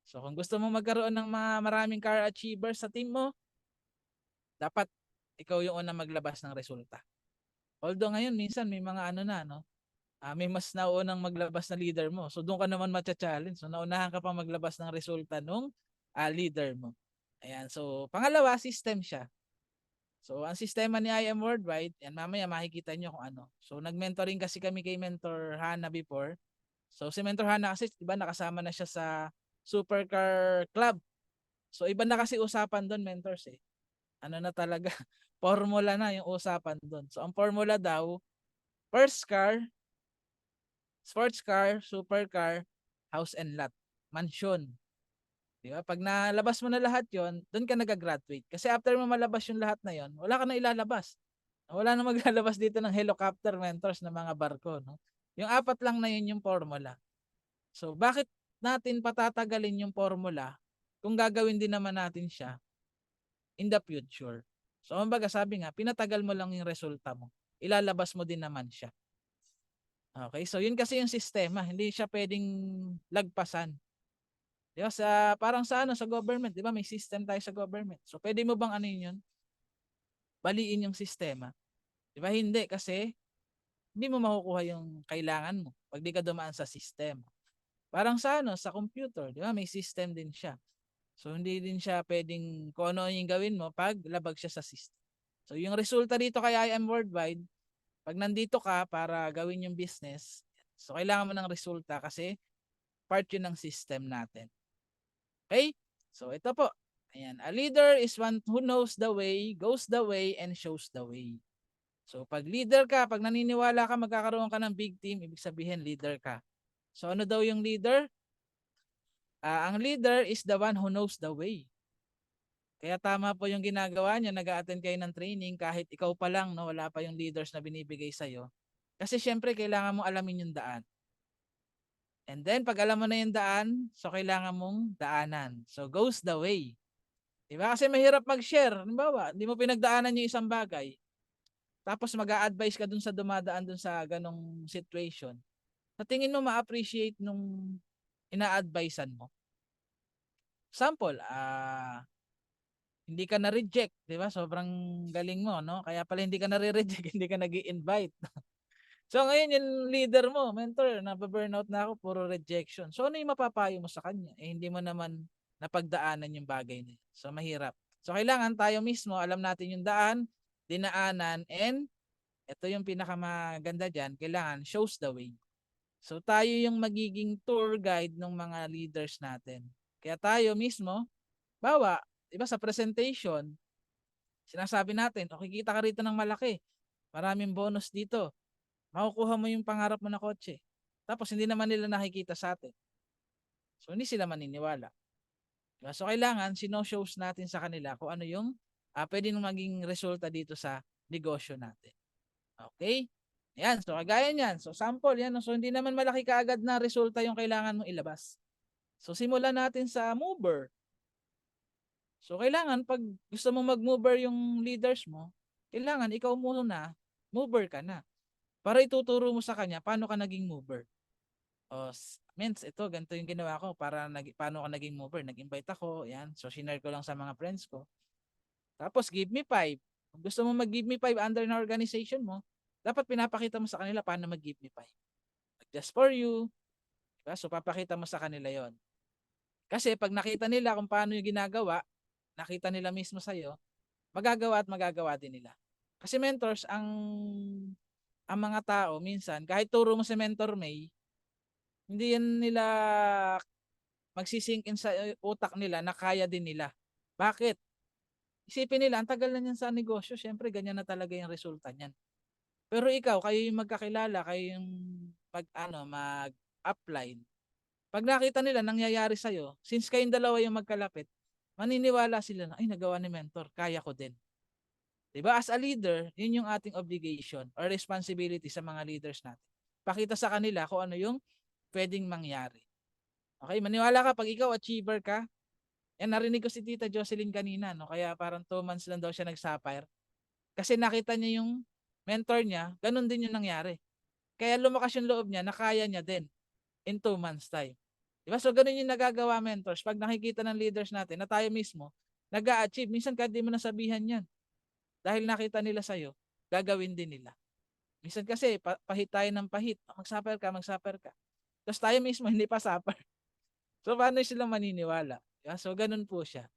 So kung gusto mo magkaroon ng mga maraming car achievers sa team mo, dapat ikaw yung unang maglabas ng resulta. Although ngayon, minsan may mga ano na, no? May mas naunang maglabas na leader mo. So doon ka naman matcha-challenge. So naunahan ka pa maglabas ng resulta nung leader mo. Ayan. So pangalawa, system siya. So ang sistema ni IM Worldwide, yan mamaya makikita nyo kung ano. So nag-mentoring kasi kami kay Mentor Hana before. So si Mentor Hana kasi diba nakasama na siya sa Supercar Club. So iba na kasi usapan doon, mentors eh. Ano na talaga, formula na yung usapan doon. So ang formula daw, first car, sports car, supercar, house and lot, mansion. Di ba? Pag nalabas mo na lahat yon, doon ka nag-graduate. Kasi after mo malabas yung lahat na yon, wala ka na ilalabas. Wala na maglalabas dito ng helicopter, mentors, ng mga barko. No? Yung apat lang na yun yung formula. So, bakit natin patatagalin yung formula kung gagawin din naman natin siya in the future? So, kumbaga sabi nga, pinatagal mo lang yung resulta mo. Ilalabas mo din naman siya. Okay, so yun kasi yung sistema, hindi siya pwedeng lagpasan. Di ba? Parang sa government, di ba? May system tayo sa government. So pwede mo bang ano yun? Baliin yung sistema. Di ba? Hindi kasi hindi mo makukuha yung kailangan mo pag di ka dumaan sa system. Parang sa computer, di ba? May system din siya. So hindi din siya pwedeng kung ano yung gawin mo pag labag siya sa system. So yung resulta dito kay IM Worldwide, pag nandito ka para gawin yung business, so kailangan mo ng resulta kasi part yun ng system natin. Okay? So ito po. Ayan. A leader is one who knows the way, goes the way, and shows the way. So pag leader ka, pag naniniwala ka magkakaroon ka ng big team, ibig sabihin leader ka. So ano daw yung leader? Ang leader is the one who knows the way. Kaya tama po yung ginagawa niya, nag-a-attend kayo ng training kahit ikaw pa lang, no, wala pa yung leaders na binibigay sa'yo. Kasi syempre kailangan mong alamin yung daan. And then pag alam mo na yung daan, so kailangan mong daanan. So goes the way. Diba? Kasi mahirap mag-share. Halimbawa, hindi mo pinagdaanan yung isang bagay. Tapos mag-a-advise ka dun sa dumadaan dun sa ganong situation. Sa tingin mo ma-appreciate nung ina-advisean mo. Sample, hindi ka na-reject, di ba? Sobrang galing mo, no? Kaya pala hindi ka na-reject, hindi ka nag-i-invite. So ngayon yung leader mo, mentor, nababurnout na ako, puro rejection. So ano yung mapapayo mo sa kanya? Hindi mo naman napagdaanan yung bagay na yun. So mahirap. So kailangan tayo mismo, alam natin yung daan, dinaanan, and ito yung pinakamaganda dyan, kailangan shows the way. So tayo yung magiging tour guide ng mga leaders natin. Kaya tayo mismo, bawa, diba sa presentation, sinasabi natin, okay, kita ka rito ng malaki. Maraming bonus dito. Makukuha mo yung pangarap mo na kotse. Tapos hindi naman nila nakikita sa atin. So hindi sila maniniwala. Diba? So kailangan sino-shows natin sa kanila kung ano yung pwede nang maging resulta dito sa negosyo natin. Okay? Yan, so kagaya niyan. So sample yan. So hindi naman malaki kaagad na resulta yung kailangan mong ilabas. So simulan natin sa mover. So kailangan pag gusto mo mag-mover yung leaders mo, kailangan ikaw muna, mover ka na. Para ituturo mo sa kanya paano ka naging mover. O, Mens, ito, ganito yung ginawa ko para paano ka naging mover. Nag-invite ako, yan. So, shinare ko lang sa mga friends ko. Tapos, give me 5. Kung gusto mo mag-give me 5 under na organization mo, dapat pinapakita mo sa kanila paano mag-give me 5. Just for you. Diba? So, papakita mo sa kanila yon. Kasi, pag nakita nila kung paano yung ginagawa, nakita nila mismo sa'yo, magagawa at magagawa din nila. Kasi mentors, ang mga tao, minsan, kahit turo mo si Mentor May, hindi yan nila magsisink in sa utak nila na kaya din nila. Bakit? Isipin nila, ang tagal na niyan sa negosyo, syempre ganyan na talaga yung resulta niyan. Pero ikaw, kayo yung magkakilala, kayo yung mag-upline. Pag nakita nila nangyayari sa'yo, since kayong dalawa yung magkalapit, maniniwala sila na, ay, nagawa ni mentor, kaya ko din. Diba? As a leader, yun yung ating obligation or responsibility sa mga leaders natin. Pakita sa kanila kung ano yung pwedeng mangyari. Okay, maniwala ka, pag ikaw achiever ka, yan, narinig ko si Tita Jocelyn kanina, no? Kaya parang 2 months lang daw siya nag-sapphire. Kasi nakita niya yung mentor niya, ganun din yung nangyari. Kaya lumakas yung loob niya, nakaya niya din in 2 months time. Diba? So, ganun yung nagagawa mentors. Pag nakikita ng leaders natin na tayo mismo, nag-a-achieve. Minsan kahit di mo nasabihan yan. Dahil nakita nila sa'yo, gagawin din nila. Minsan kasi, pahit tayo ng pahit. Mag-suffer ka, mag-suffer ka. Tapos tayo mismo, hindi pa suffer. So, paano sila maniniwala? Diba? So, ganun po siya.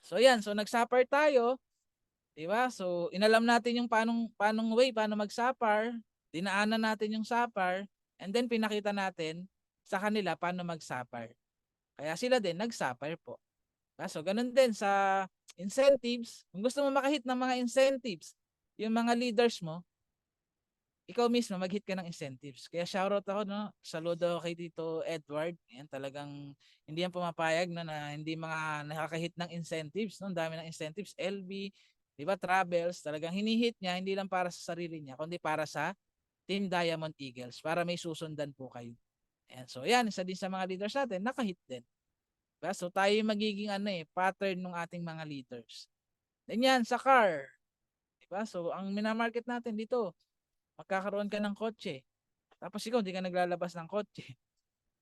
So, yan. So, nag-suffer tayo. Diba? So, inalam natin yung paanong way, paano mag-suffer. Dinaanan natin yung suffer. And then, pinakita natin sa kanila paano mag-suffer. Kaya sila din, nag-suffer po. Diba? So, ganun din sa incentives. Kung gusto mo makahit ng mga incentives, yung mga leaders mo, ikaw mismo mag-hit ka ng incentives. Kaya shoutout ako, no? Saludo kay Tito Edward. Yan, talagang hindi yan pumapayag na hindi mga nakakahit ng incentives. No? Ang dami ng incentives. LB, di ba, travels, talagang hinihit niya, hindi lang para sa sarili niya, kundi para sa Team Diamond Eagles, para may susundan po kayo. Ayan, so yan, isa din sa mga leaders natin, nakahit din. Diba? So tayo yung magiging pattern ng ating mga leaders. Then yan, sa car. Diba? So ang minamarket natin dito, magkakaroon ka ng kotse. Tapos ikaw, hindi ka naglalabas ng kotse.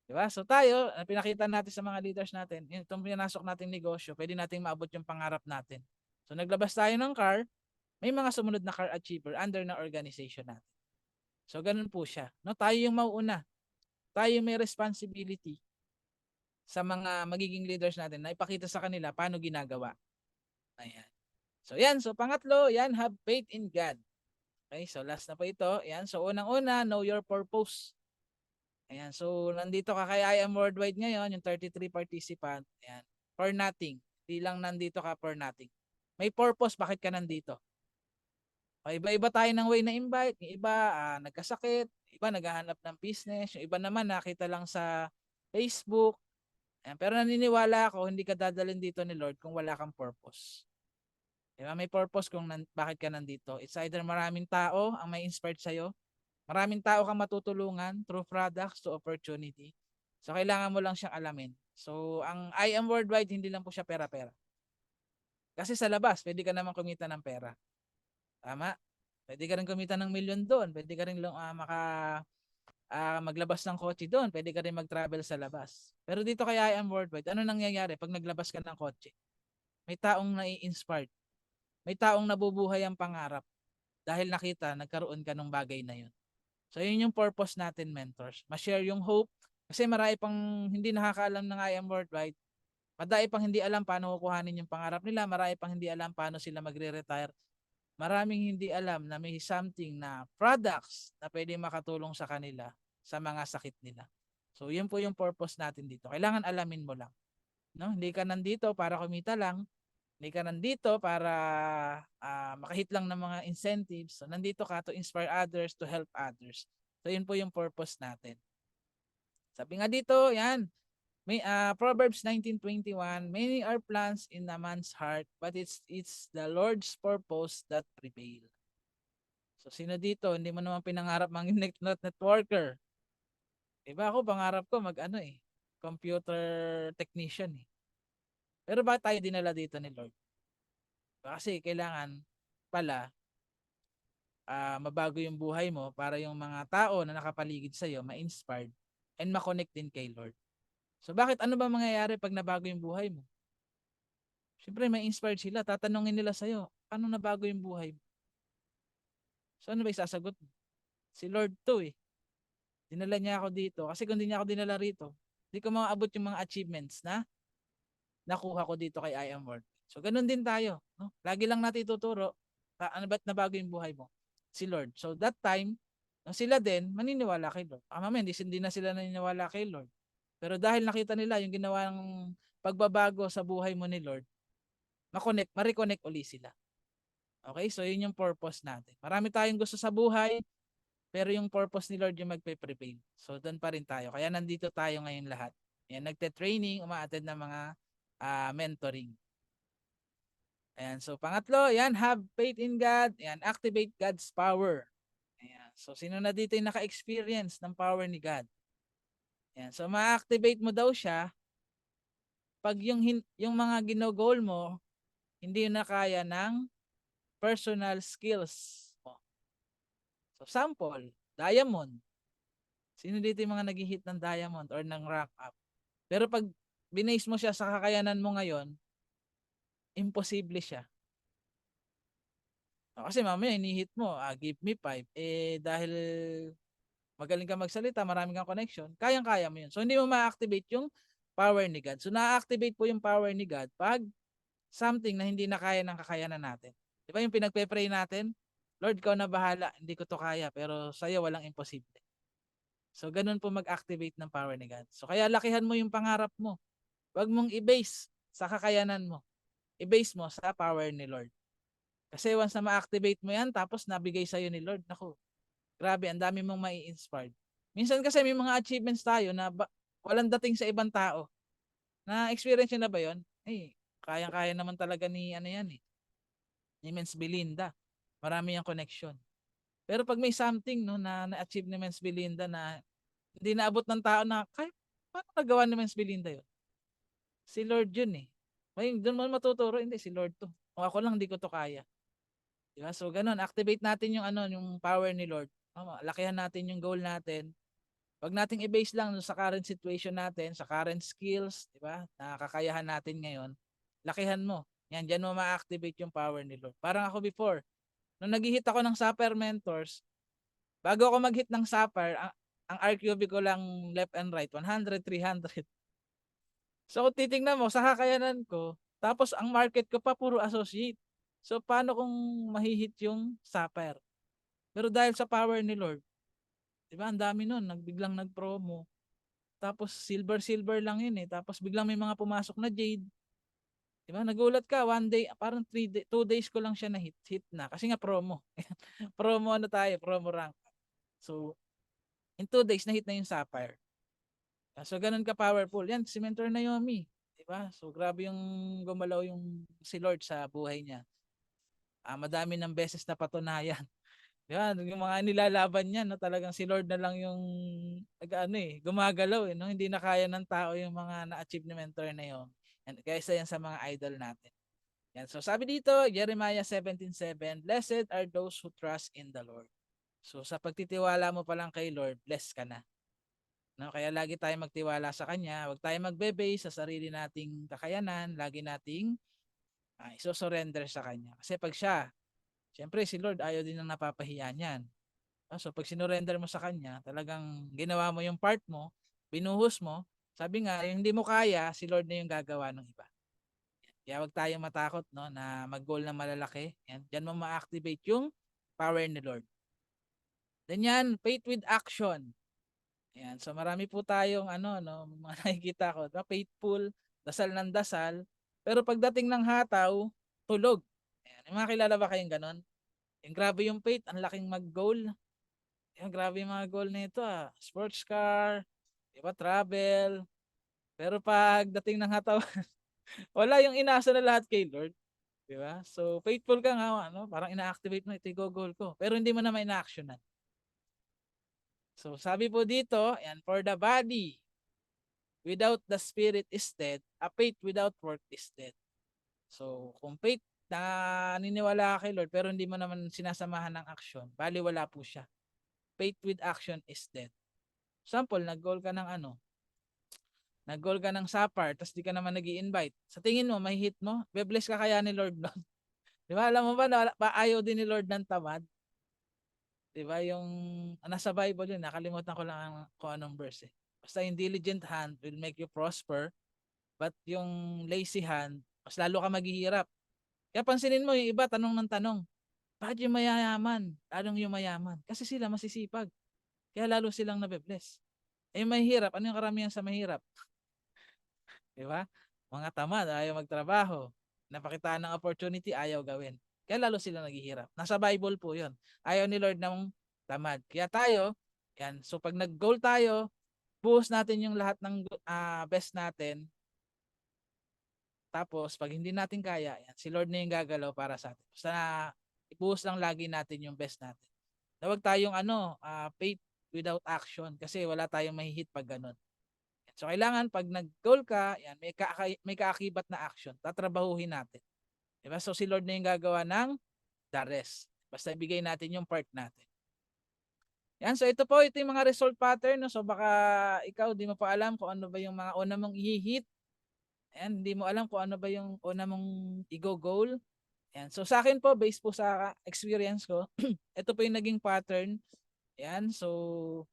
Diba? So tayo, pinakita natin sa mga leaders natin, itong pinasok nating negosyo, pwede nating maabot yung pangarap natin. So naglabas tayo ng car, may mga sumunod na car achiever under na organization natin. So ganun po siya. No, tayo yung mauuna. Tayo yung may responsibility sa mga magiging leaders natin na ipakita sa kanila paano ginagawa. Ayan. So yan, so pangatlo, yan, have faith in God. Okay, so last na po ito. Ayan, so unang-una, know your purpose. Ayan, so nandito ka kay I Am Worldwide ngayon, yung 33 participant. Ayan, for nothing. Hindi lang nandito ka for nothing. May purpose bakit ka nandito. O, iba-iba tayo ng way na invite. Yung iba, nagkasakit. Yung iba, naghahanap ng business. Yung iba naman, nakita lang sa Facebook. Ayan, pero naniniwala ako, hindi ka dadalhin dito ni Lord kung wala kang purpose. Diba? May purpose kung bakit ka nandito. It's either maraming tao ang may inspired sa'yo, maraming tao kang matutulungan through products to opportunity. So, kailangan mo lang siyang alamin. So, ang I Am Worldwide, hindi lang po siya pera-pera. Kasi sa labas, pwede ka naman kumita ng pera. Tama? Pwede ka rin kumita ng milyon doon. Pwede ka rin maglabas ng kotse doon. Pwede ka rin mag-travel sa labas. Pero dito kay I Am Worldwide, ano nangyayari pag naglabas ka ng kotse? May taong nai-inspired. May taong nabubuhay ang pangarap dahil nakita, nagkaroon ka ng bagay na yun. So, yun yung purpose natin, mentors. Ma-share yung hope. Kasi marami pang hindi nakakaalam ng I Am Worldwide. Marami pang hindi alam paano kukuhanin yung pangarap nila. Marami pang hindi alam paano sila magre-retire. Maraming hindi alam na may something na products na pwede makatulong sa kanila sa mga sakit nila. So, yun po yung purpose natin dito. Kailangan alamin mo lang. No? Hindi ka nandito para kumita lang. Hindi ka nandito para makahit lang ng mga incentives. So, nandito ka to inspire others, to help others. So, yun po yung purpose natin. Sabi nga dito, yan, may Proverbs 19:21, many are plans in a man's heart, but it's the Lord's purpose that prevail. So, sino dito, hindi mo naman pinangarap maging networker. Diba ako, pangarap ko computer technician eh. Pero ba tayo dinala dito ni Lord? Kasi kailangan pala mabago yung buhay mo para yung mga tao na nakapaligid sa iyo ma-inspired and ma-connect din kay Lord. So bakit ano ba mangyayari pag nabago yung buhay mo? Siyempre may inspired sila, tatanungin nila sa iyo, paano nabago yung buhay mo? So ano ba isasagot mo? Si Lord to eh. Dinala niya ako dito kasi kung di niya ako dinala rito, hindi ko maaabot yung mga achievements na nakuha ko dito kay I Am Worth. So ganun din tayo, no? Lagi lang natin ituturo, ano ba't nabago yung buhay mo? Si Lord. So that time, sila din maniniwala kay Lord. Mamaya hindi na sila naniniwala kay Lord. Pero dahil nakita nila yung ginawang pagbabago sa buhay mo ni Lord, ma-reconnect uli sila. Okay? So yun yung purpose natin. Marami tayong gusto sa buhay, pero yung purpose ni Lord yung magpe-prevail. So doon pa rin tayo. Kaya nandito tayo ngayon lahat. Yan, nagte-training, uma-attend ng mga mentoring. Ayan, so pangatlo, yan, have faith in God, yan, activate God's power. Ayan, so sino na dito yung naka-experience ng power ni God? Ayan, so ma-activate mo daw siya pag yung mga ginogol mo, hindi na kaya ng personal skills mo. So sample, diamond. Sino dito yung mga nag-hit ng diamond or ng rank up? Pero pag binase mo siya sa kakayanan mo ngayon, imposible siya. Kasi mamaya inihit mo, give me 5. Dahil magaling ka magsalita, marami kang connection, kayang-kaya mo yun. So hindi mo ma-activate yung power ni God. So na-activate po yung power ni God pag something na hindi na kaya ng kakayanan natin. Di ba yung pinagpe-pray natin? Lord, ikaw na bahala, hindi ko to kaya, pero sa'yo walang imposible. So ganun po mag-activate ng power ni God. So kaya lakihan mo yung pangarap mo. Huwag mong i-base sa kakayanan mo. I-base mo sa power ni Lord. Kasi once na ma-activate mo yan, tapos nabigay sa'yo ni Lord, naku, grabe, ang dami mong mai-inspired. Minsan kasi may mga achievements tayo na walang dating sa ibang tao. Na-experience nyo na ba yun? Kayang-kaya naman talaga ni ano yan eh. Ni Mens Belinda. Marami yung connection. Pero pag may something no, na-achieve ni Mens Belinda na hindi naabot ng tao na, paano nagawa ni Mens Belinda yun? Si Lord yun eh. May doon mo matuturo, hindi, si Lord to. Kung ako lang, hindi ko to kaya. Diba? So, ganun, activate natin yung yung power ni Lord. Lakihan natin yung goal natin. Wag nating i-base lang sa current situation natin, sa current skills, di ba? Na kakayahan natin ngayon. Lakihan mo. Yan, diyan mo ma-activate yung power ni Lord. Parang ako before, nung nag-hit ako ng Sapphire Mentors, bago ako mag-hit ng Sapphire, ang RQB ko lang left and right, 100, 300. So kung titingnan mo, sa kakayanan ko, tapos ang market ko pa puro associate. So paano kung mahihit yung Sapphire? Pero dahil sa power ni Lord, di ba, ang dami nun, biglang nag-promo. Tapos silver lang yun eh. Tapos biglang may mga pumasok na Jade. Di ba? Nagulat ka, one day, parang 2 days ko lang siya na hit na. Kasi nga promo. Promo ano tayo, promo rank. So, in 2 days, na hit na yung Sapphire. So, ganun ka powerful. Yan, si Mentor Naomi. Di ba? So, grabe yung gumalaw yung si Lord sa buhay niya. Madami ng beses na patunayan. Di ba? Yung mga nilalaban niya, no, talagang si Lord na lang yung gumagalaw no? Hindi na kaya ng tao yung mga na-achieve ni Mentor Naomi. And kaysa yan sa mga idol natin. Yan. So sabi dito, Jeremiah 17:7, blessed are those who trust in the Lord. So sa pagtitiwala mo pa lang kay Lord, blessed ka na. No, kaya lagi tayong magtiwala sa Kanya. Huwag tayong magbe-base sa sarili nating kakayanan. Lagi nating iso-surrender sa Kanya. Kasi pag siya, siyempre si Lord ayaw din ng napapahiya niyan. So pag sinurrender mo sa Kanya, talagang ginawa mo yung part mo, binuhos mo, sabi nga, yung hindi mo kaya, si Lord na yung gagawa ng iba. Kaya huwag tayong matakot no, na mag-goal na malalaki. Yan. Diyan mo ma-activate yung power ni Lord. Then yan, faith with action. Ayan, so marami po tayong mga nakikita ko, faithful, dasal ng dasal, pero pagdating ng hataw, tulog. Ayan, yung mga kilala ba kayong ganon? Yung grabe yung faith, ang laking mag-goal. Ayan, grabe yung mga goal nito Sports car, diba, travel. Pero pagdating ng hataw, wala yung inasa na lahat kay Lord. Diba? So, faithful ka nga, parang ina-activate mo, ito yung goal ko. Pero hindi mo na may na-actionan. So, sabi po dito, and for the body, without the spirit is dead, a faith without work is dead. So, kung faith naniniwala ka kay Lord pero hindi mo naman sinasamahan ng action, baliwala po siya. Faith with action is dead. Example, nag-goal ka ng sapar, tapos di ka naman nag-i-invite. Sa tingin mo, may hit mo? Be-bless ka kaya ni Lord nun? Di ba? Alam mo ba, ayaw din ni Lord ng tamad? Di ba? Yung nasa Bible yun, nakalimutan ko lang kung anong verse eh. Basta yung diligent hand will make you prosper, but yung lazy hand, mas lalo ka maghihirap. Kaya pansinin mo, yung iba, tanong ng tanong, bakit yung mayayaman? Lalong yung mayaman. Kasi sila masisipag. Kaya lalo silang nabe-bless. Eh, yung mahirap, ano yung karamihan sa mahirap? Di ba? Mga tamad, ayaw magtrabaho. Napakitaan ng opportunity, ayaw gawin. Kaya lalo sila naghihirap. Nasa Bible po yun. Ayaw ni Lord ng tamad. Kaya tayo, yan. So pag nag-goal tayo, buhos natin yung lahat ng best natin. Tapos pag hindi natin kaya, yan, si Lord na yung gagalaw para sa atin. Basta ibuhos lang lagi natin yung best natin. Huwag tayong faith without action kasi wala tayong mahihit pag ganun. So kailangan pag nag-goal ka, yan, may kaakibat na action. Tatrabahuhin natin. Diba? So si Lord na yung gagawa ng the rest. Basta ibigay natin yung part natin. Yan, so ito yung mga result pattern. No? So baka ikaw di mo pa alam kung ano ba yung mga una mong i-hit. Ayan, hindi mo alam kung ano ba yung una mong i-goal. Yan. So sa akin po, based po sa experience ko, ito po yung naging pattern. Yan, so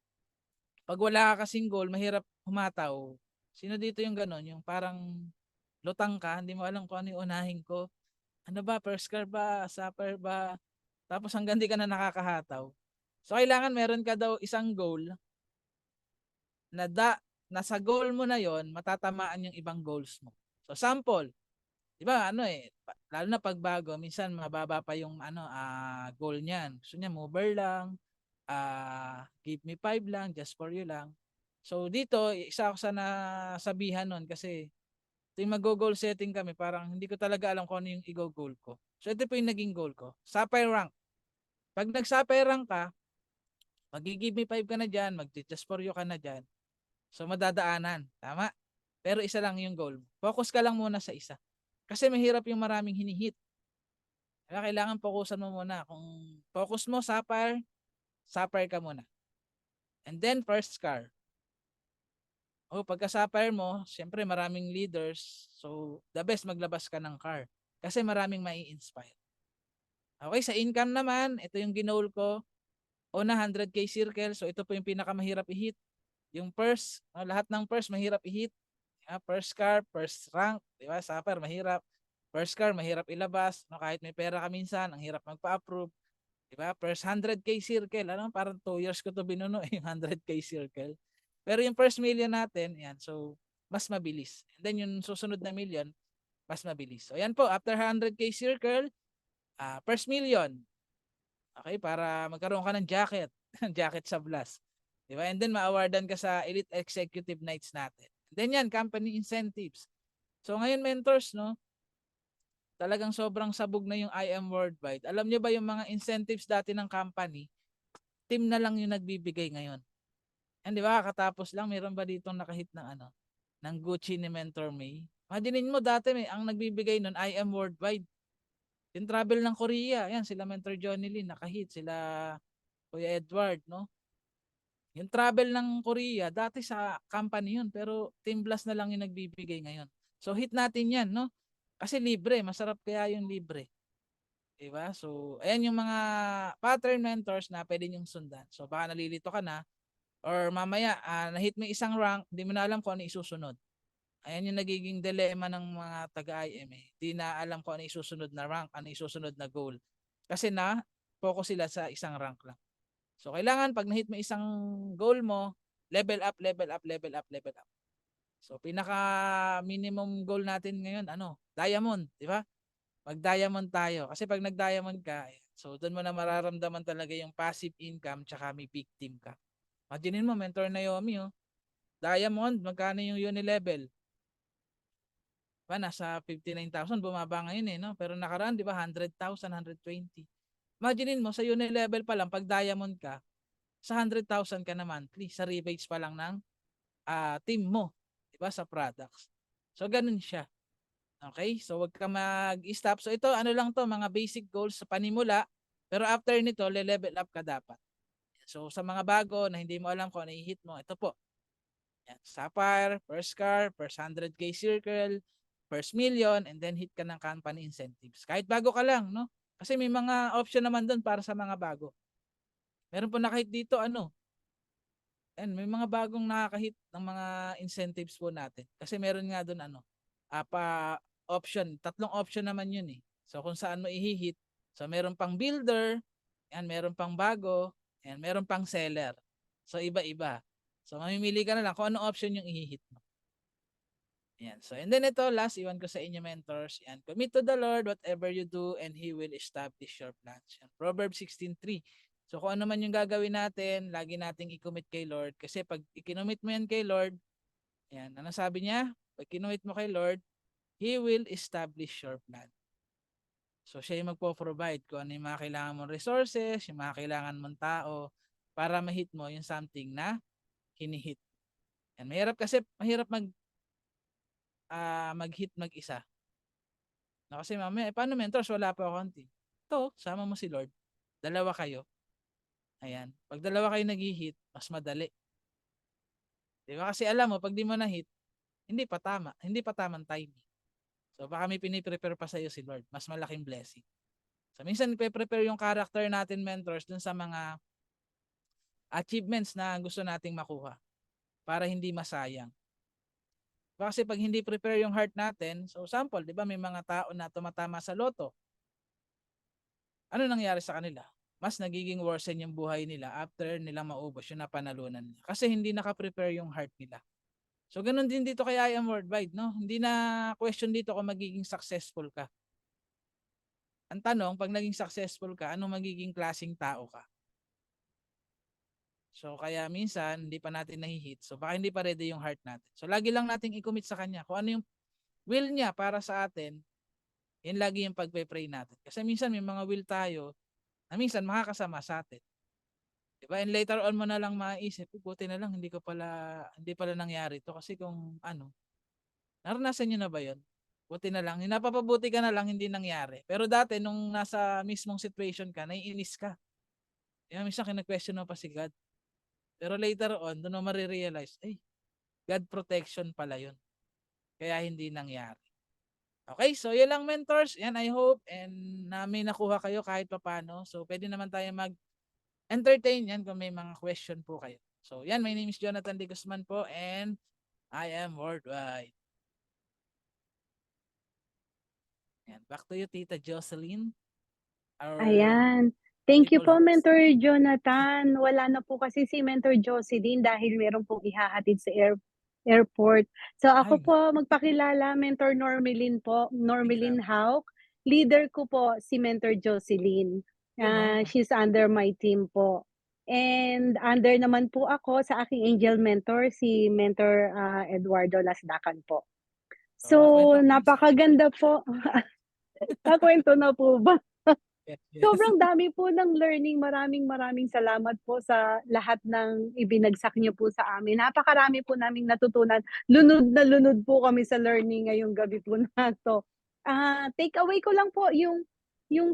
pag wala ka kasing goal, mahirap humataw. Sino dito yung ganon? Yung parang lutang ka, hindi mo alam kung ano yung unahin ko. Ano ba, first car ba, supper ba? Tapos hanggang di ka na nakakahataw. So kailangan meron ka daw isang goal na nasa goal mo na yon matatamaan yung ibang goals mo. So sample, di ba lalo na pagbago, minsan mababa pa yung goal niyan. Gusto niya mover lang, give me 5 lang, just for you lang. So dito, isa ako sa nasabihan nun kasi yung mag-goal setting kami, parang hindi ko talaga alam kung ano yung i-goal ko. So ito po yung naging goal ko. Sapphire rank. Pag nag-sapphire rank ka, mag-give me 5 ka na dyan, mag-just for you ka na dyan. So madadaanan. Tama? Pero isa lang yung goal. Focus ka lang muna sa isa. Kasi mahirap yung maraming hinihit. Kaya kailangan focusan mo muna. Kung focus mo, sapphire ka muna. And then first car. Pagka sapphire mo, syempre maraming leaders. So, the best maglabas ka ng car. Kasi maraming mai-inspire. Okay, sa income naman, ito yung ginol ko. Una, 100K circle. So, ito po yung pinakamahirap i-hit. Yung first, lahat ng first mahirap i-hit. First car, first rank. Diba? Sapphire, mahirap. First car, mahirap ilabas. Kahit may pera ka minsan, ang hirap magpa-approve. Diba? First 100K circle. Parang 2 years ko to binuno yung 100K circle. Pero yung first million natin, yan, so mas mabilis. And then yung susunod na million, mas mabilis. So yan po, after 100K circle, first million. Okay, para magkaroon ka ng jacket. Jacket sa Blast. Diba? And then ma-awardan ka sa Elite Executive Nights natin. And then yan, company incentives. So ngayon mentors, no, talagang sobrang sabog na yung IM Worldwide. Alam niyo ba yung mga incentives dati ng company, team na lang yung nagbibigay ngayon. And di ba, katapos lang, meron ba ditong nakahit ng Gucci ni Mentor May? Imaginin mo dati ang nagbibigay nun, IM Worldwide. Yung travel ng Korea, yan, sila Mentor Johnny Lee, nakahit, sila Kuya Edward, no? Yung travel ng Korea, dati sa company yun, pero Team Blast na lang yung nagbibigay ngayon. So hit natin yan, no? Kasi libre, masarap kaya yung libre. Diba? So, ayan yung mga pattern mentors na pwede nyong sundan. So, baka nalilito ka na, or mamaya, na-hit mo isang rank, hindi mo na alam kung ano isusunod. Ayan yung nagiging dilemma ng mga taga-IMA. Hindi na alam kung ano isusunod na rank, ano isusunod na goal. Kasi focus sila sa isang rank lang. So, kailangan pag na-hit mo isang goal mo, level up, level up, level up, level up. So, pinaka-minimum goal natin ngayon, diamond, di ba? Mag-diamond tayo. Kasi pag nag-diamond ka, so doon mo na mararamdaman talaga yung passive income tsaka may big team ka. Imaginin mo, Mentor Naomi, Diamond, magkano yung uni level? Diba, nasa 59,000, bumaba ngayon no? Pero nakaraan, di ba, 100,000, 120. Imaginin mo, sa uni level pa lang, pag diamond ka, sa 100,000 ka na monthly, sa rebates pa lang ng team mo, di ba, sa products. So, ganun siya. Okay? So wag ka mag-stop. So ito ano lang to, mga basic goals sa panimula, pero after nito le-level up ka dapat. So sa mga bago na hindi mo alam kung ano i-hit mo, ito po. Yan, Sapphire, first car, first 100K circle, first million, and then hit ka ng company incentives. Kahit bago ka lang, no? Kasi may mga option naman doon para sa mga bago. Meron po nakahit dito ano, and may mga bagong nakakahit ng mga incentives po natin. Kasi meron nga doon ano, option, tatlong option naman yun eh. So kung saan mo i-hit, so meron pang builder, yan, meron pang bago, yan, meron pang seller. So iba-iba. So mamimili ka na lang kung anong option yung i-hit mo. Yan. So and then ito, last, iwan ko sa inyo mentors. Yan. Commit to the Lord whatever you do and He will establish your plans. Yan. Proverbs 16:3. So kung ano man yung gagawin natin, lagi nating i-commit kay Lord. Kasi pag i-commit mo yan kay Lord, yan, ano sabi niya? Pag kinummit mo kay Lord, He will establish your plan. So siya yung magpo-provide kung ano yung mga kailangan mong resources, yung mga kailangan mong tao, para ma-hit mo yung something na hinihit. Yan. Mahirap mag-hit mag-isa. No, kasi mamaya, paano mentors? Wala pa ako konti. Ito, sama mo si Lord. Dalawa kayo. Ayan. Pag dalawa kayo nag-hit, mas madali. Di ba? Kasi alam mo, pag di mo na-hit, hindi pa tama. Hindi pa tamang timing. So baka may piniprepare pa sa'yo si Lord. Mas malaking blessing. So minsan, prepare yung character natin, mentors, dun sa mga achievements na gusto nating makuha. Para hindi masayang. Kasi pag hindi prepare yung heart natin, so sample, di ba may mga tao na tumatama sa loto. Ano nangyari sa kanila? Mas nagiging worsen yung buhay nila after nilang maubos yung napanalunan nila. Kasi hindi naka-prepare yung heart nila. So ganun din dito kay I Am Worldwide, no? Hindi na question dito kung magiging successful ka. Ang tanong, pag naging successful ka, ano magiging klaseng tao ka? So kaya minsan, hindi pa natin nahihit. So baka hindi pa ready yung heart natin. So lagi lang nating i-commit sa Kanya. Kung ano yung will niya para sa atin, yun lagi yung pagpe-pray natin. Kasi minsan may mga will tayo na minsan makakasama sa atin. Diba? And later on mo na lang maisip, buti na lang hindi pala nangyari to kasi kung ano, naranasan niyo na ba 'yon? Buti na lang, napapabuti ka na lang hindi nangyari. Pero dati nung nasa mismong situation ka, naiinis ka. Kaya minsan kina-question mo pa si God. Pero later on, doon mo marirealize, ay, God protection pala 'yon. Kaya hindi nangyari. Okay, so yun lang mentors. Yan, I hope and na may nakuha kayo kahit papaano. So pwede naman tayo mag-entertain yan kung may mga question po kayo. So yan, my name is Jonathan D. Guzman po and I am worldwide. Yan, back to you, Tita Jocelyn. Ayan. Thank you People po, host. Mentor Jonathan. Wala na po kasi si Mentor Jocelyn dahil meron pong ihahatid sa airport. So ako Ay, po, magpakilala, Mentor Normelin po, ay, Normelin grabe. Hauk. Leader ko po si Mentor Jocelyn. Yun, no? She's under my team po. And under naman po ako sa aking angel mentor, si Mentor Eduardo Lasdacan po. So, So, kwento mo isa. napakaganda po. Kakwento na po ba? Yes, yes. Sobrang dami po ng learning. Maraming salamat po sa lahat ng ibinagsak niyo po sa amin. Napakarami po naming natutunan. Lunod na lunod po kami sa learning ngayong gabi po na 'to. Take away ko lang po yung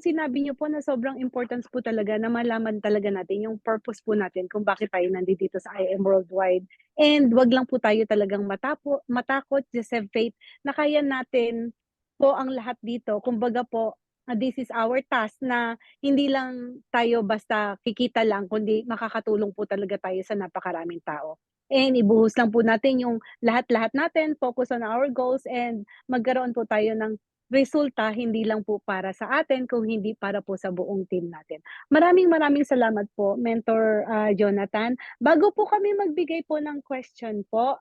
sinabi niyo po na sobrang importance po talaga na malaman talaga natin yung purpose po natin kung bakit tayo nandito sa I Am Worldwide. And 'wag lang po tayo talagang matakot, just have faith na kaya natin po ang lahat dito. Kumbaga po, this is our task na hindi lang tayo basta kikita lang kundi makakatulong po talaga tayo sa napakaraming tao. And ibuhos lang po natin yung lahat-lahat natin, focus on our goals and magkaroon po tayo ng resulta hindi lang po para sa atin kung hindi para po sa buong team natin. Maraming salamat po, Mentor Jonathan. Bago po kami magbigay po ng question po,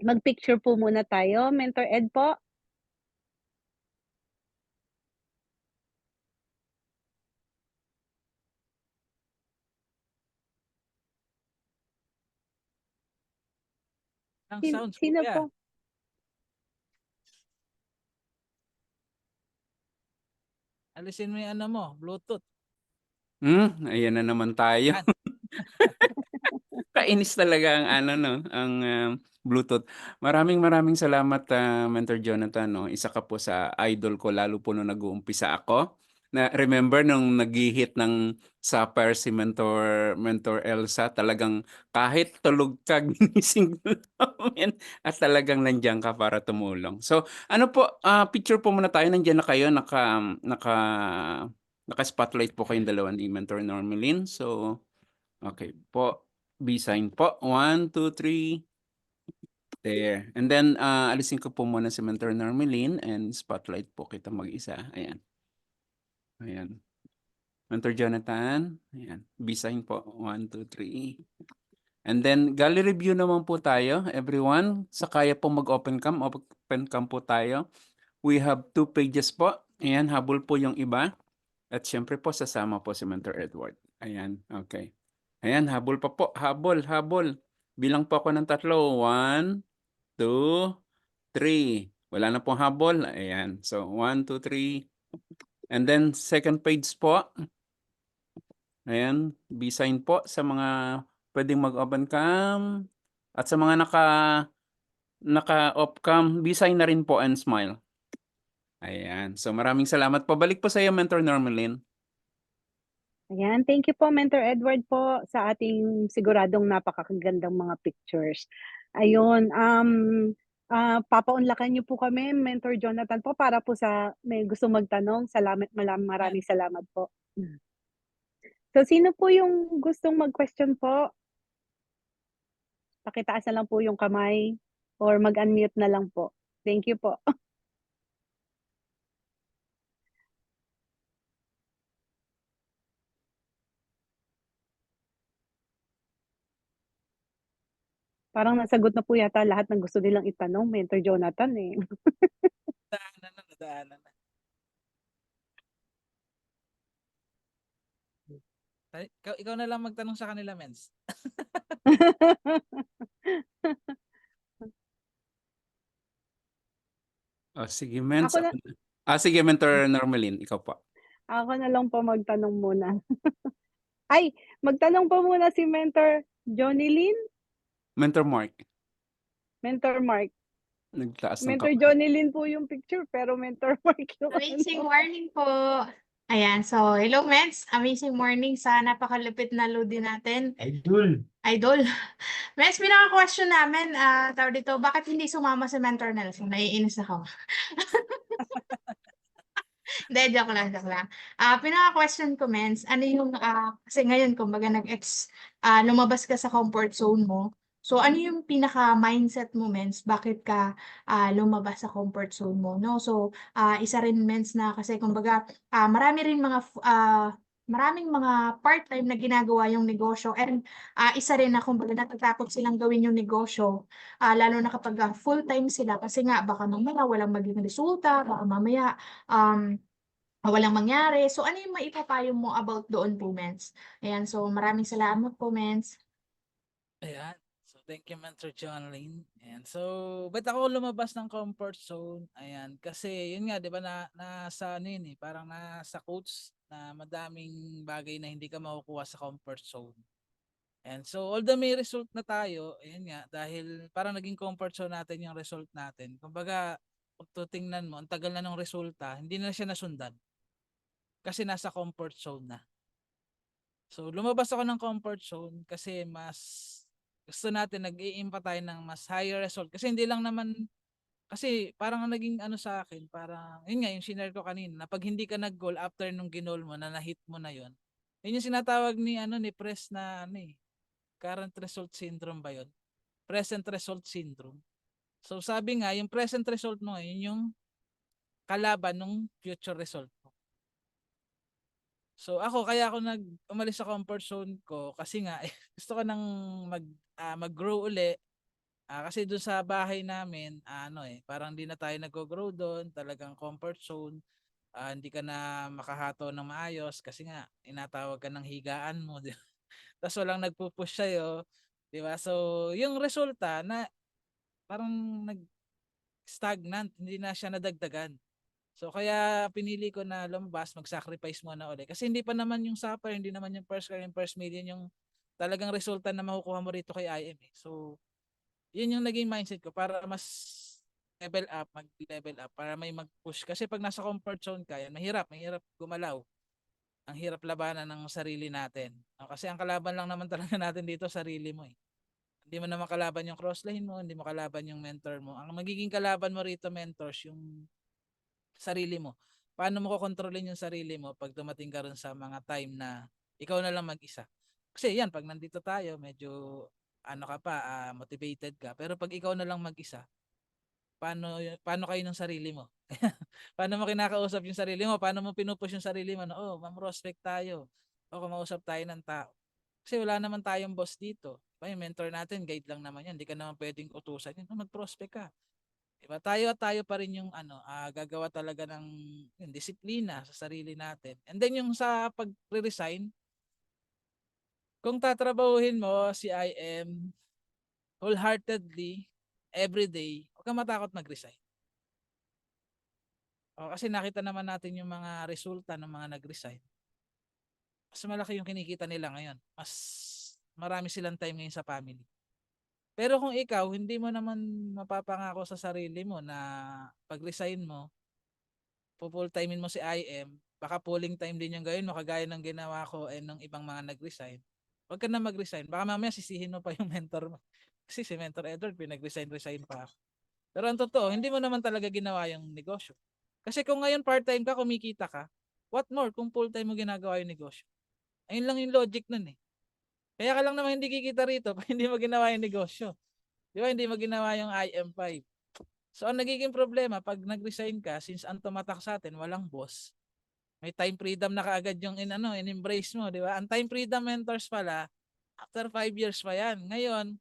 mag-picture po muna tayo. Mentor Ed po. Ang sounds, Sino kuya. po? Alisin mo yung ano mo, Bluetooth. Ayan na naman tayo. Yan. Kainis talaga ang ano 'no, ang Bluetooth. Maraming salamat, Mentor Jonathan 'no. Isa ka po sa idol ko lalo po nung nag-uumpisa ako. Na remember nung naghi-hit ng Sapphire si Mentor Elsa, talagang kahit tulog ka ginising ka namin at talagang nandiyan ka para tumulong. So ano po, picture po muna tayo, nandiyan na kayo naka-spotlight po kayong dalawa ni Mentor Normalyn. So, okey po, B-sign po, 1, 2, 3. There. And then, alisin ko po muna si Mentor Normalyn and spotlight po kita mag-isa. Ayan. Ayan. Mentor Jonathan. Ayan. B-sign po. 1, 2, 3. And then, gallery view naman po tayo, everyone. Sa kaya po mag-open cam, open cam po tayo. We have 2 pages po. Ayan, habol po yung iba. At syempre po, sasama po si Mentor Edward. Ayan, okay. Ayan, habol pa po. Habol. Bilang po ako ng 3. 1, 2, 3. Wala na pong habol. Ayan. So, 1, 2, 3. And then, second page po. Ayan. B-sign po sa mga pwedeng mag-open cam. At sa mga naka-off cam, B-sign na rin po and smile. Ayan. So, maraming salamat po. Balik po sa iyo, Mentor Normalyn. Ayan, thank you po Mentor Edward po sa ating siguradong napakagandang mga pictures. Ayun, papaunlakan niyo po kami Mentor Jonathan po para po sa may gustong magtanong. Yan. Maraming salamat po. So sino po yung gustong mag-question po? Pakitaas na lang po yung kamay or mag-unmute na lang po. Thank you po. Parang nasagot na po yata lahat ng gusto nilang itanong, Mentor Jonathan, eh. Nadaanan na. Ikaw na lang magtanong sa kanila, Mens. Oh, sige, Mens. Ako na Sige, Mentor Normalyn. Ikaw po. ako na lang po magtanong muna. Ay, magtanong po muna si Mentor Jonilyn, Mentor Mark. Mentor Mark. Nagtaas ng Mentor kamay. Jonilyn po yung picture pero Mentor Mark yung Amazing ano. morning po. Ayan, so hello Mets. Amazing morning sa napakalupit na Lodi natin. Idol. Mets, pinaka-question namin, tawag dito, bakit hindi sumama si Mentor Nelson? Naiinis ako. Hindi, joke lang. Pinaka-question ko, Mens, ano yung, kasi ngayon, kumbaga, lumabas ka sa comfort zone mo. So, ano yung pinaka-mindset mo, Mens? Bakit ka lumabas sa comfort zone mo, no? So, isa rin, Mens, na kasi, kumbaga, maraming mga part-time na ginagawa yung negosyo and isa rin na, kumbaga, natatakot silang gawin yung negosyo, lalo na kapag full-time sila kasi nga, baka mamaya walang maging resulta, baka mamaya, walang mangyari. So, ano yung maipapayo mo about doon po, Mens? Ayan, so maraming salamat po, Mens. Ayan. So, thank you, Mentor Jonlyn. Ayan. So, ba't ako lumabas ng comfort zone? Ayan. Kasi, yun nga, di ba, nasa ano yun eh, parang nasa quotes na madaming bagay na hindi ka makukuha sa comfort zone. And so, although may result na tayo, ayan nga, dahil parang naging comfort zone natin yung result natin. Kumbaga, kung tutingnan mo, ang tagal na ng resulta, hindi na siya nasundan. Kasi nasa comfort zone na. So, lumabas ako ng comfort zone kasi mas gusto natin nag-i-aim pa tayo ng mas higher result. Kasi hindi lang naman, kasi parang ang naging ano sa akin, parang, yun nga, yung sinare ko kanina, na pag hindi ka nag-goal after nung ginol mo, na na-hit mo na yun, yun yung sinatawag ni Press na ano eh, current result syndrome ba yun? Present result syndrome. So sabi nga, yung present result mo, yun yung kalaban ng future result mo. So ako, kaya ako umalis sa comfort zone ko kasi nga gusto ko nang mag-grow uli. Kasi doon sa bahay namin, parang hindi na tayo nag-grow doon, talagang comfort zone. Hindi ka na makahato ng maayos kasi nga inatawag ka ng higaan mo. Tapos walang nagpo-push sa'yo, 'di ba? So, yung resulta na parang nag-stagnant, hindi na siya nadagdagan. So kaya pinili ko na lumabas, mag-sacrifice muna ulit. Kasi hindi pa naman yung supper, hindi naman yung first car, yung first million yung talagang resulta na makukuha mo rito kay IM. So Yun yung naging mindset ko para mas mag-level up, para may mag-push. Kasi pag nasa comfort zone ka, yan, mahirap gumalaw. Ang hirap labanan ng sarili natin. Kasi ang kalaban lang naman talaga natin dito, sarili mo eh. Hindi mo naman kalaban yung crossline mo, hindi mo kalaban yung mentor mo. Ang magiging kalaban mo rito, mentors, yung sarili mo. Paano mo kokontrolin yung sarili mo pag dumating ka rin sa mga time na ikaw na lang mag-isa? Kasi yan, pag nandito tayo, medyo ano ka pa, motivated ka. Pero pag ikaw na lang mag-isa, paano kayo ng sarili mo? Paano mo kinakausap yung sarili mo? Paano mo pinupush yung sarili mo na, oh, mam-prospect tayo. O kumausap tayo ng tao. Kasi wala naman tayong boss dito. Yung mentor natin, guide lang naman yan. Hindi ka naman pwedeng utusan yun. Mag-prospect ka. Diba? Tayo at tayo pa rin yung gagawa talaga ng yung disiplina sa sarili natin. And then yung sa pag-resign, kung tatrabahuhin mo si IM wholeheartedly every day, huwag kang matakot mag-resign. Kasi nakita naman natin yung mga resulta ng mga nag-resign. Mas malaki yung kinikita nila ngayon. Mas marami silang time ngayon sa family. Pero kung ikaw, hindi mo naman mapapangako sa sarili mo na pag-resign mo, full timein mo si IM, baka pulling time din yung gawin mo, kagaya ng ginawa ko and ng ibang mga nag-resign. Huwag ka na mag-resign. Baka mamaya sisihin mo pa yung mentor mo. Kasi si Mentor Edward, pinag-resign pa ako. Pero ang totoo, hindi mo naman talaga ginawa yung negosyo. Kasi kung ngayon part-time ka, kumikita ka, what more kung full-time mo ginagawa yung negosyo? Ayun lang yung logic nun eh. Kaya ka lang naman hindi kikita rito pag hindi mo ginawa yung negosyo. Di ba? Hindi mo ginawa yung IM5. So ang nagiging problema, pag nag-resign ka, since ang tumatak sa atin, walang boss, may time freedom na kaagad yung in-embrace mo, di ba? Ang time freedom mentors pala, after 5 years pa yan. Ngayon,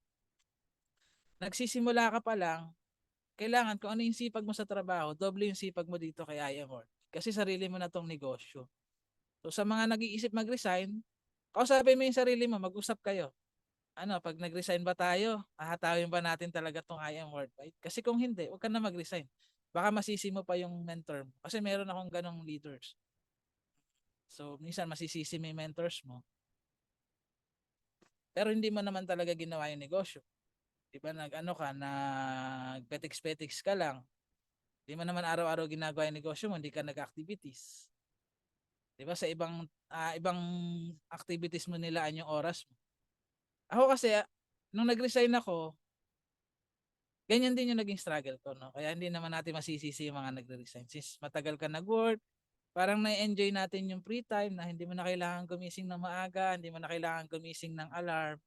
nagsisimula ka pa lang, kailangan kung ano yung sipag mo sa trabaho, doble yung sipag mo dito kay IMOR. Kasi sarili mo na tong negosyo. So sa mga nag-iisip mag-resign, kausapin mo yung sarili mo, mag-usap kayo. Pag nag-resign ba tayo, hahatawin ba natin talaga tong IM Worldwide? Kasi kung hindi, huwag ka na mag-resign. Baka masisi mo pa yung mentor mo. Kasi meron akong ganong leaders. So, minsan masisisi mo yung mentors mo. Pero hindi mo naman talaga ginawa yung negosyo. Di ba, nag-petiks-petiks ka lang. Di mo naman araw-araw ginagawa yung negosyo mo, hindi ka nag-activities. Di ba, sa ibang activities mo nilaan yung oras mo. Ako kasi, nung nag-resign ako, ganyan din yung naging struggle ko, no? Kaya hindi naman natin masisisi yung mga nagre-resign. Since matagal ka nag-work, parang na-enjoy natin yung free time na hindi mo na kailangan gumising ng maaga, hindi mo na kailangan gumising ng alarm.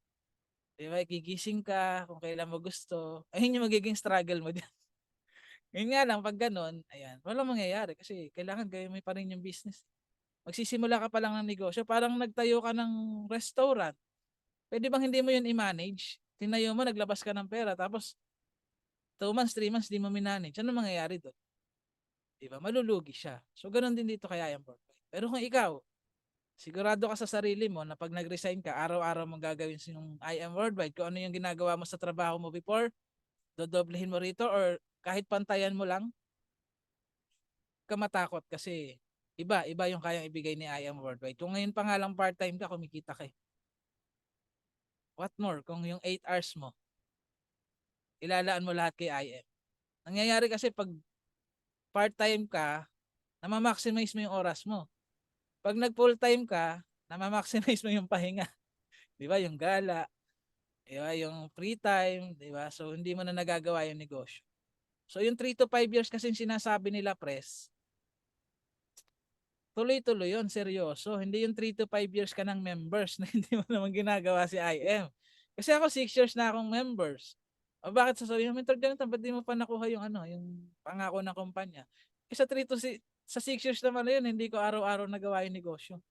Di ba? Gigising ka kung kailan mo gusto. Ayun yung magiging struggle mo dyan. Yun nga lang, pag ganun, ayan, walang mangyayari kasi kailangan gawin mo pa rin yung business. Magsisimula ka pa lang ng negosyo, parang nagtayo ka ng restaurant. Pwede bang hindi mo yun i-manage? Tinayo mo, naglabas ka ng pera, tapos 2 months, 3 months, di mo minanage. Ano mangyayari doon? Diba? Malulugi siya. So, ganun din dito kaya yung Worldwide. Pero kung ikaw, sigurado ka sa sarili mo na pag nag-resign ka, araw-araw mong gagawin yung I am Worldwide. Kung ano yung ginagawa mo sa trabaho mo before, dodoblehin mo rito or kahit pantayan mo lang, ka matakot kasi iba yung kayang ibigay ni I am Worldwide. Kung ngayon pa nga lang part-time ka, kumikita ka eh. What more kung yung 8 hours mo, ilalaan mo lahat kay IM. Nangyayari kasi pag part-time ka, namamaximize mo yung oras mo. Pag nag-full-time ka, namamaximize mo yung pahinga. Di ba? Yung gala, di ba? Yung free time, di ba? So, hindi mo na nagagawa yung negosyo. So, yung 3 to 5 years kasi sinasabi nila, press, tuloy-tuloy yun, seryoso. Hindi yung 3 to 5 years ka ng members na hindi mo naman ginagawa si IM. Kasi ako 6 years na akong members. O bakit sasabihin mo, Mentor, ganito, ba't di mo pa nakuha yung yung pangako ng kumpanya? Sa 3 to 6, sa 6 years naman na yun, hindi ko araw-araw nagawa yung negosyo.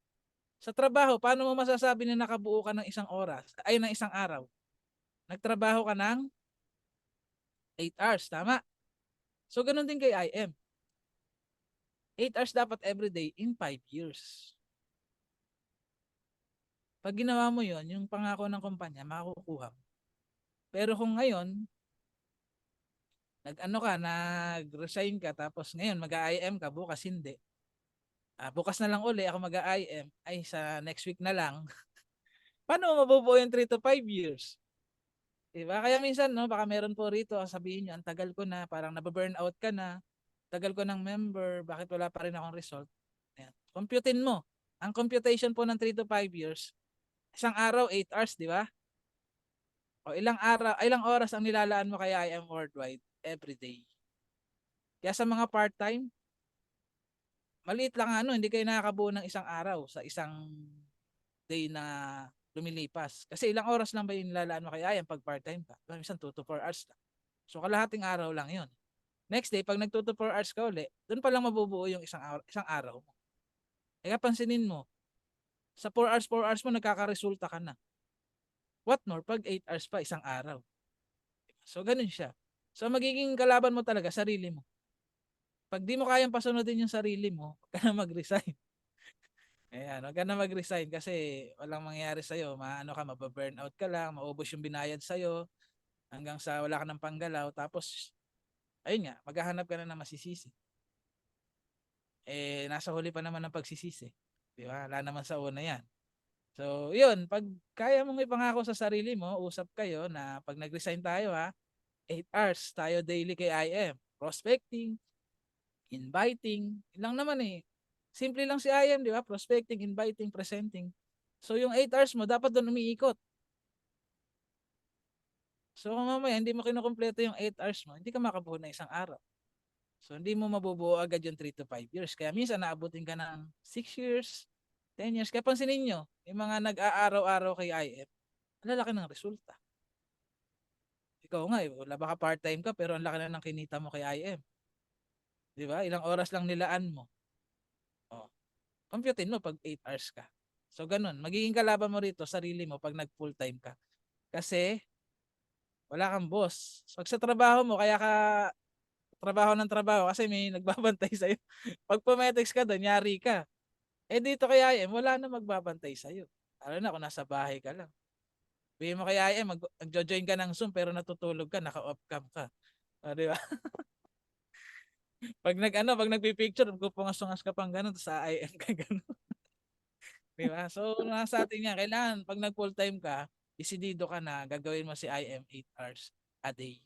Sa trabaho, paano mo masasabi na nakabuo ka ng isang oras, ay ng isang araw? Nagtrabaho ka ng 8 hours, tama? So, ganun din kay IM. 8 hours dapat everyday in 5 years. Pag ginawa mo yon, yung pangako ng kumpanya, makukuha mo. Pero kung ngayon, nag-resign ka, tapos ngayon mag-IM ka, bukas hindi. Bukas na lang uli ako mag-IM, sa next week na lang. Paano mo mabubuo yung 3 to 5 years? Diba? Kaya minsan, no, baka meron po rito, sabihin nyo, ang tagal ko na, parang nababurnout ka na, tagal ko ng member, bakit wala pa rin akong result? Ayan. Computein mo. Ang computation po ng 3 to 5 years, isang araw, 8 hours, di ba? O ilang oras ang nilalaan mo kay IM Worldwide every day. Kaya sa mga part-time, maliit lang ano, hindi kayo nakakabuo ng isang araw sa isang day na lumilipas. Kasi ilang oras lang ba yung nilalaan mo kay IM pag part-time ka? Minsan 2 to 4 hours lang. So kalahating araw lang yun. Next day, pag nag 2 to 4 hours ka uli, doon pa lang mabubuo yung isang araw mo. Kaya pansinin mo, sa 4 hours mo, nagkakaresulta ka na. What more, pag 8 hours pa, isang araw. So, ganun siya. So, magiging kalaban mo talaga, sarili mo. Pag di mo kayang pasunodin yung sarili mo, huwag ka na mag-resign. Ayan, huwag ka na mag-resign kasi walang mangyayari sa'yo. Maano ka, mababurnout ka lang, maubos yung binayad sa'yo, hanggang sa wala ka ng panggalaw. Tapos, ayun nga, maghahanap ka na ng masisisi. Nasa huli pa naman ng pagsisisi. Di ba? Wala naman sa una yan. So, yun, pag kaya mong ipangako sa sarili mo, usap kayo na pag nag-resign tayo 8 hours tayo daily kay IM. Prospecting, inviting, ilang naman Simple lang si IM, di ba? Prospecting, inviting, presenting. So, yung 8 hours mo, dapat doon umiikot. So, kung mamaya hindi mo kinukumpleto yung 8 hours mo, hindi ka makabuo na isang araw. So, hindi mo mabubuo agad yung 3 to 5 years. Kaya minsan, naabutin ka ng 6 years, 10 years. Kaya pansinin nyo, yung mga nag-aaraw-araw kay IM, ang lalaki ng resulta. Ikaw nga, wala baka part-time ka, pero ang laki na ng kinita mo kay IM. Di ba? Ilang oras lang nilaan mo. Oh, computein mo pag 8 hours ka. So, ganun. Magiging kalaban mo rito, sarili mo, pag nag-full-time ka. Kasi, wala kang boss. So, pag sa trabaho mo, kaya ka trabaho ng trabaho kasi may nagbabantay sa'yo. Pag pumetex ka doon, yari ka. Dito kay IM, wala na magbabantay sa'yo. Lalo na kung nasa bahay ka lang. Bigyan mo kay IM, mag-join ka ng Zoom pero natutulog ka, naka-off cam ka. Di ba? Pag nagpi-picture, magpupungas-tungas ka pang ganun, sa IM ka ganun. Di ba? So, nasa atin yan. Kailangan, pag nag-full time ka, isidido ka na, gagawin mo si IM 8 hours a day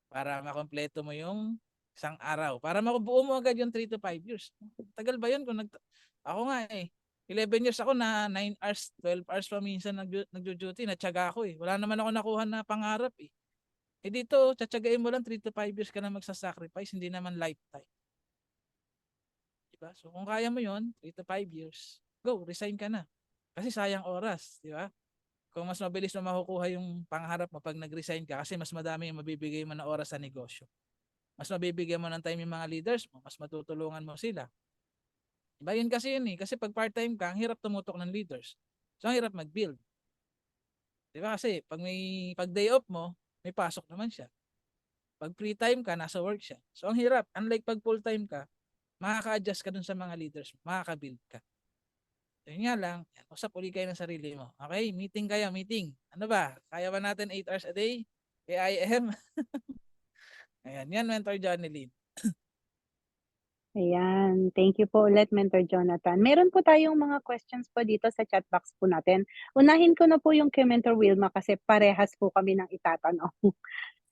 para makompleto mo yung isang araw. Para makubuo mo agad yung 3 to 5 years. Tagal ba yun? Ako nga 11 years ako na 9 hours, 12 hours pa minsan nagjo-duty, natsaga ako Wala naman ako nakuha na pangarap dito, tsatsagain mo lang 3 to 5 years ka na magsasacrifice, hindi naman lifetime. Diba? So kung kaya mo yon 3 to 5 years, go, resign ka na. Kasi sayang oras, di ba? Kung mas mabilis mo makukuha yung pangarap mo pag nag-resign ka kasi mas madami yung mabibigay mo na oras sa negosyo. Mas mabibigyan mo ng time yung mga leaders mo, mas matutulungan mo sila. Diba yun kasi Kasi pag part-time ka, ang hirap tumutok ng leaders. So ang hirap mag-build. Diba kasi pag day off mo, may pasok naman siya. Pag free time ka, nasa work siya. So ang hirap. Unlike pag full-time ka, makaka-adjust ka dun sa mga leaders mo, makaka-build ka. Yun nga lang, usap uli kayo ng sarili mo. Okay, meeting kayo, meeting. Ano ba? Kaya ba natin 8 hours a day? KIM? Ayan, yan, Mentor Johnny Lynn. Ayan, thank you po ulit, Mentor Jonathan. Meron po tayong mga questions po dito sa chat box po natin. Unahin ko na po yung kay Mentor Wilma kasi parehas po kami ng itatanong.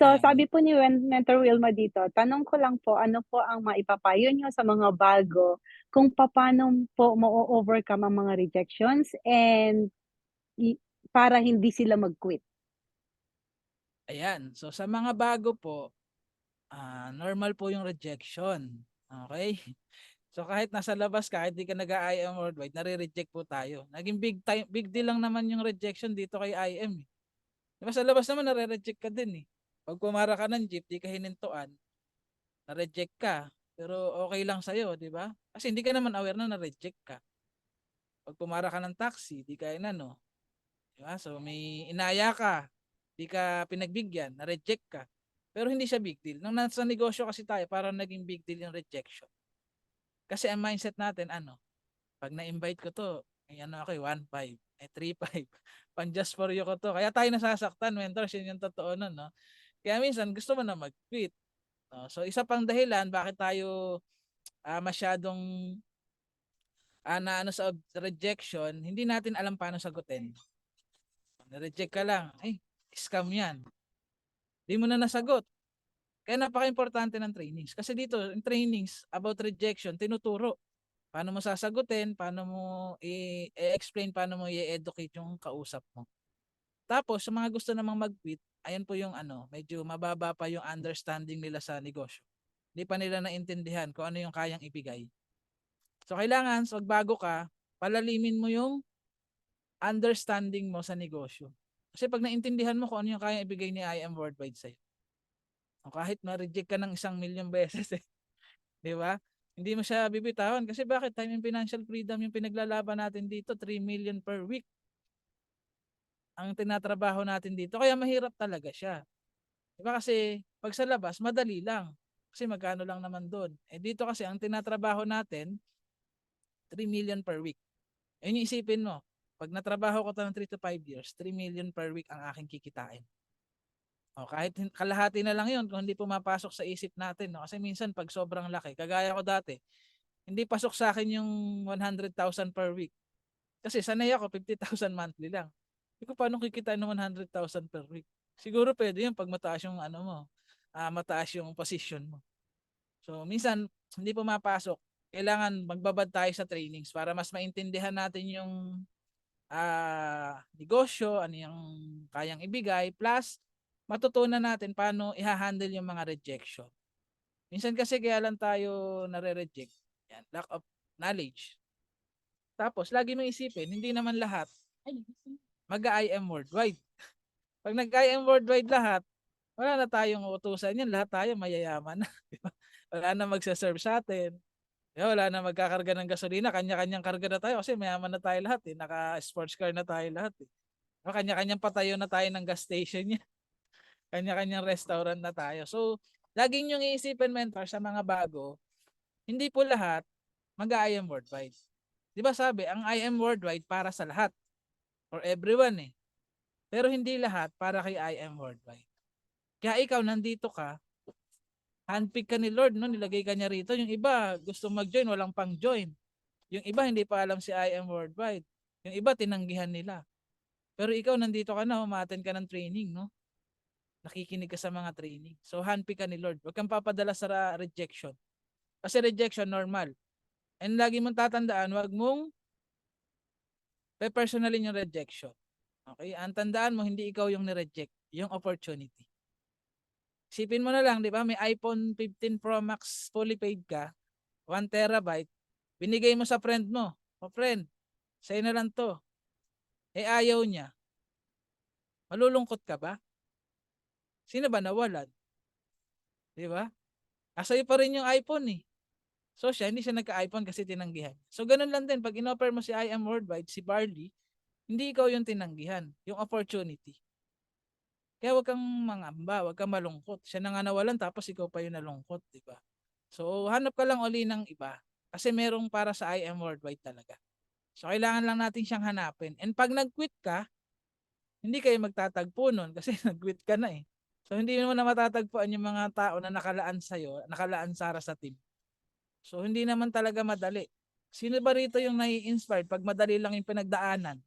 So, Ayan. sabi po ni Mentor Wilma dito, tanong ko lang po, ano po ang maipapayo nyo sa mga bago kung paano po ma-overcome ang mga rejections and para hindi sila mag-quit? Ayan, so sa mga bago po, normal po yung rejection. Okay? So kahit nasa labas ka, kahit di ka nag-IM worldwide, nare-reject po tayo. Naging big deal lang naman yung rejection dito kay IM. Diba sa labas naman nare-reject ka din Pag pumara ka ng jeep, di ka hinintuan, na-reject ka. Pero okay lang sa'yo, di ba? Kasi hindi ka naman aware na na-reject ka. Pag pumara ka ng taxi, di ka inano. Di ba? So may inaya ka, di ka pinagbigyan, na-reject ka. Pero hindi siya big deal. Nung nasa negosyo kasi tayo, parang naging big deal yung rejection. Kasi ang mindset natin, pag na-invite ko to, ako 1.5, 3.5. Pan just for you ko to. Kaya tayo nasasaktan, mentors, yun yung totoo nun, no? Kaya minsan, gusto mo na mag-quit. No? So, isa pang dahilan, bakit tayo masyadong sa rejection, hindi natin alam paano sagutin. Na-reject ka lang, scam yan. Di mo na nasagot. Kaya napaka-importante ng trainings. Kasi dito, in trainings about rejection, tinuturo. Paano mo sasagutin, paano mo i-explain, paano mo i-educate yung kausap mo. Tapos, sa mga gusto namang mag-quit, ayan po yung medyo mababa pa yung understanding nila sa negosyo. Hindi pa nila naintindihan kung ano yung kayang ibigay. So, kailangan, so bago ka, palalimin mo yung understanding mo sa negosyo. Kasi pag naintindihan mo kung ano yung kayang ibigay ni IM Worldwide sa'yo, o kahit ma-reject ka ng 1,000,000 beses di ba? Hindi mo siya bibitawan kasi bakit time and financial freedom yung pinaglalaban natin dito, 3 million per week ang tinatrabaho natin dito. Kaya mahirap talaga siya. Di ba kasi pag sa labas, madali lang. Kasi magkano lang naman doon. Eh dito kasi ang tinatrabaho natin, 3 million per week. Yun yung isipin mo. Pag natrabaho ko to ng 3 to 5 years, 3 million per week ang aking kikitain. O kahit kalahati na lang yun kung hindi pumapasok sa isip natin. No? Kasi minsan pag sobrang laki, kagaya ko dati, hindi pasok sa akin yung 100,000 per week. Kasi sanay ako 50,000 monthly lang. Hindi ko paano kikitain ng 100,000 per week. Siguro pwede yun pag mataas yung mataas yung position mo. So minsan hindi pumapasok. Kailangan magbabad tayo sa trainings para mas maintindihan natin yung negosyo, ano yung kayang ibigay, plus matutunan natin paano i-handle yung mga rejection. Minsan kasi kaya lang tayo nare-reject. Yan, lack of knowledge. Tapos, lagi mo isipin, hindi naman lahat mag-IM worldwide. Pag nag-IM worldwide lahat, wala na tayong utusan yan. Lahat tayo mayayaman na. Wala na magsaserve sa atin. Wala na magkakarga ng gasolina. Kanya-kanyang karga na tayo kasi mayaman na tayo lahat. Naka-sports car na tayo lahat. Kanya-kanyang patayo na tayo ng gas station niya. Kanya-kanyang restaurant na tayo. So, laging yung iisipin, mentor, sa mga bago, hindi po lahat mag-IM worldwide. Di ba sabi, ang IM worldwide para sa lahat. For everyone eh. Pero hindi lahat para kay IM worldwide. Kaya ikaw, nandito ka, handpick ka ni Lord, no? Nilagay ka niya rito. Yung iba, gusto mag-join, walang pang-join. Yung iba, hindi pa alam si IM worldwide. Yung iba, tinanggihan nila. Pero ikaw, nandito ka na, umaten ka ng training, no? Nakikinig ka sa mga training. So, handpick ka ni Lord. Huwag kang papadala sa rejection. Kasi rejection, normal. And lagi mong tatandaan, huwag mong pe-personalin yung rejection. Okay? Ang tandaan mo, hindi ikaw yung ni-reject. Yung opportunity. Isipin mo na lang, di ba? May iPhone 15 Pro Max fully paid ka, 1 terabyte, binigay mo sa friend mo. O friend, sa'yo na lang to. Eh ayaw niya. Malulungkot ka ba? Sino ba nawalan? Di ba? Sa'yo pa rin yung iPhone eh. So siya, hindi siya nagka-iPhone kasi tinanggihan. So ganun lang din, pag in-offer mo si IM Worldwide, si Barley, hindi ikaw yung tinanggihan, yung opportunity. Kaya wag kang mangamba, wag kang malungkot. Siya na nga nawalan tapos ikaw pa yung nalungkot, di ba? So hanap ka lang uli ng iba kasi merong para sa IM Worldwide talaga. So kailangan lang natin siyang hanapin. And pag nag-quit ka, hindi kayo magtatagpo nun kasi nag-quit ka na eh. So hindi mo na matatagpuan yung mga tao na nakalaan sa'yo, nakalaan para sa team. So hindi naman talaga madali. Sino ba rito yung nai-inspired pag madali lang yung pinagdaanan?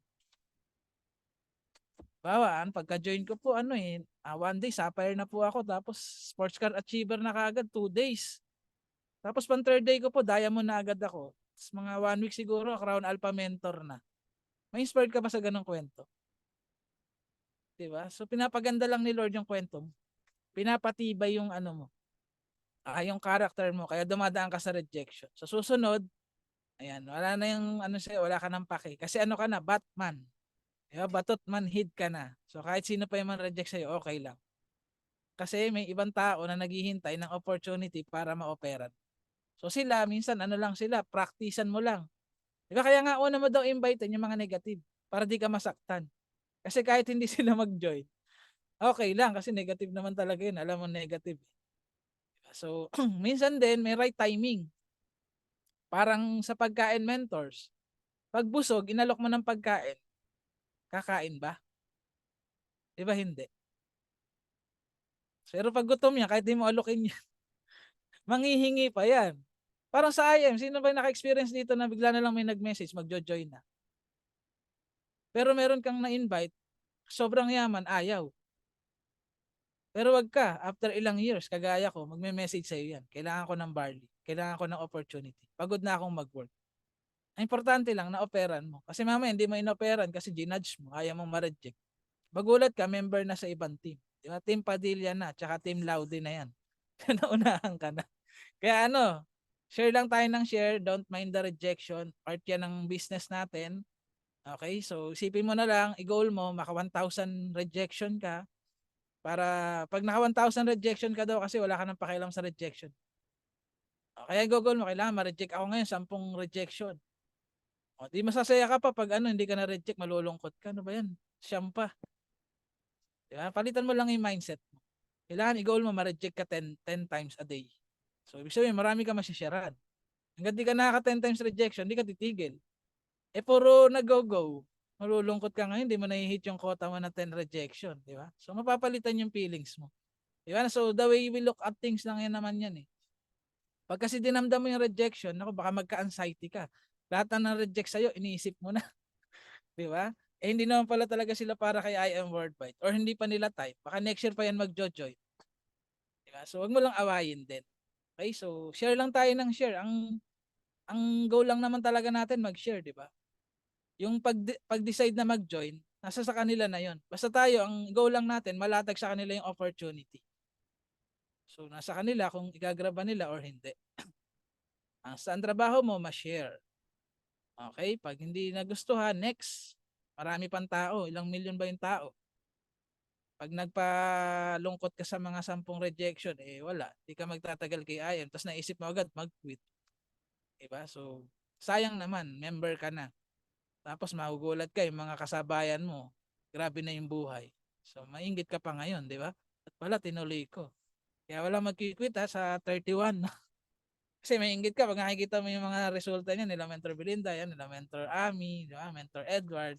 Bawaan, pagka-join ko po, one day, sapphire na po ako, tapos sports car achiever na kaagad, 2 days. Tapos pang third day ko po, diamond na agad ako. Tapos mga 1 week siguro, crown alpha mentor na. May inspired ka ba sa ganong kwento? Diba? So pinapaganda lang ni Lord yung kwento mo. Pinapatibay yung mo, yung character mo, kaya dumadaan ka sa rejection. So susunod, ayan, wala na yung sa'yo, wala ka ng pake. Kasi ka na, Batman. Diba? Batot manhid ka na. So kahit sino pa yung man-reject sa'yo, okay lang. Kasi may ibang tao na naghihintay ng opportunity para ma-operan. So sila, minsan lang sila, practicean mo lang. Diba? Kaya nga una mo daw invite yung mga negative para di ka masaktan. Kasi kahit hindi sila mag-join, okay lang kasi negative naman talaga yun. Alam mo negative. So minsan din may right timing. Parang sa pagkain mentors. Pag busog, inalok mo ng pagkain, kakain ba? Diba hindi? Pero pag gutom niya, kahit di mo alokin yan, manghihingi pa yan. Parang sa IM, sino ba naka-experience dito na bigla na lang may nag-message, magjo-join na? Pero meron kang na-invite, sobrang yaman, ayaw. Pero wag ka, after ilang years, kagaya ko, magme-message sa'yo yan. Kailangan ko ng barley. Kailangan ko ng opportunity. Pagod na akong mag-work. Ang importante lang na operan mo. Kasi mamaya hindi mo inoperan kasi ginudge mo, ayaw mong ma-reject. Magulat ka, member na sa ibang team. Di ba? Team Padilla na, tsaka Team Laude na yan. Naunahan ka na. Kaya share lang tayo ng share. Don't mind the rejection. Part yan ng business natin. Okay, so isipin mo na lang, i-goal mo, maka 1,000 rejection ka. Para pag naka 1,000 rejection ka daw kasi wala ka nang pakialam sa rejection. Kaya i-goal mo, kailangan ma-reject ako ngayon, 10 rejection. O, di masasaya ka pa pag hindi ka na-reject, malulungkot ka. Ano ba yan? Siyam pa. Diba? Palitan mo lang yung mindset mo. Kailangan i-goal mo, ma-reject ka 10 times a day. So, ibig sabihin, marami ka masisyaran. Hanggang di ka nakaka 10 times rejection, di ka titigil. Puro nag-go-go. Malulungkot ka ngayon, di mo na-hit yung quota mo na 10 rejection. Di ba? So, mapapalitan yung feelings mo. Di ba? So, the way we look at things lang yan naman yan eh. Pag kasi dinamdam mo yung rejection, baka magka-anxiety ka. Lahat na reject sa'yo, iniisip mo na. Di ba? Hindi naman pala talaga sila para kay IM Worldwide or hindi pa nila type. Baka next year pa yan mag-jojoy. Di ba? So, wag mo lang awayin din. Okay? So, share lang tayo ng share. Ang goal lang naman talaga natin mag-share, di ba? Yung pag-decide na mag-join, nasa sa kanila na yon. Basta tayo, ang goal lang natin, malatag sa kanila yung opportunity. So, nasa kanila kung igagraba nila or hindi. Ang trabaho mo, ma-share. Okay? Pag hindi nagustuhan, next. Marami pang tao. Ilang milyon ba yung tao? Pag nagpalungkot ka sa mga 10 rejection, wala. Hindi ka magtatagal kay IM. Tapos naisip mo agad, mag-quit. Diba? So, sayang naman, member ka na. Tapos magugulat ka, yung mga kasabayan mo, grabe na yung buhay. So, mainggit ka pa ngayon, di ba? At pala, tinuloy ko. Kaya wala mag-quit sa 31. Kasi may inggit ka pag nakikita mo yung mga resulta niya nila Mentor Belinda, yan, nila Mentor Ami, di ba? Mentor Edward.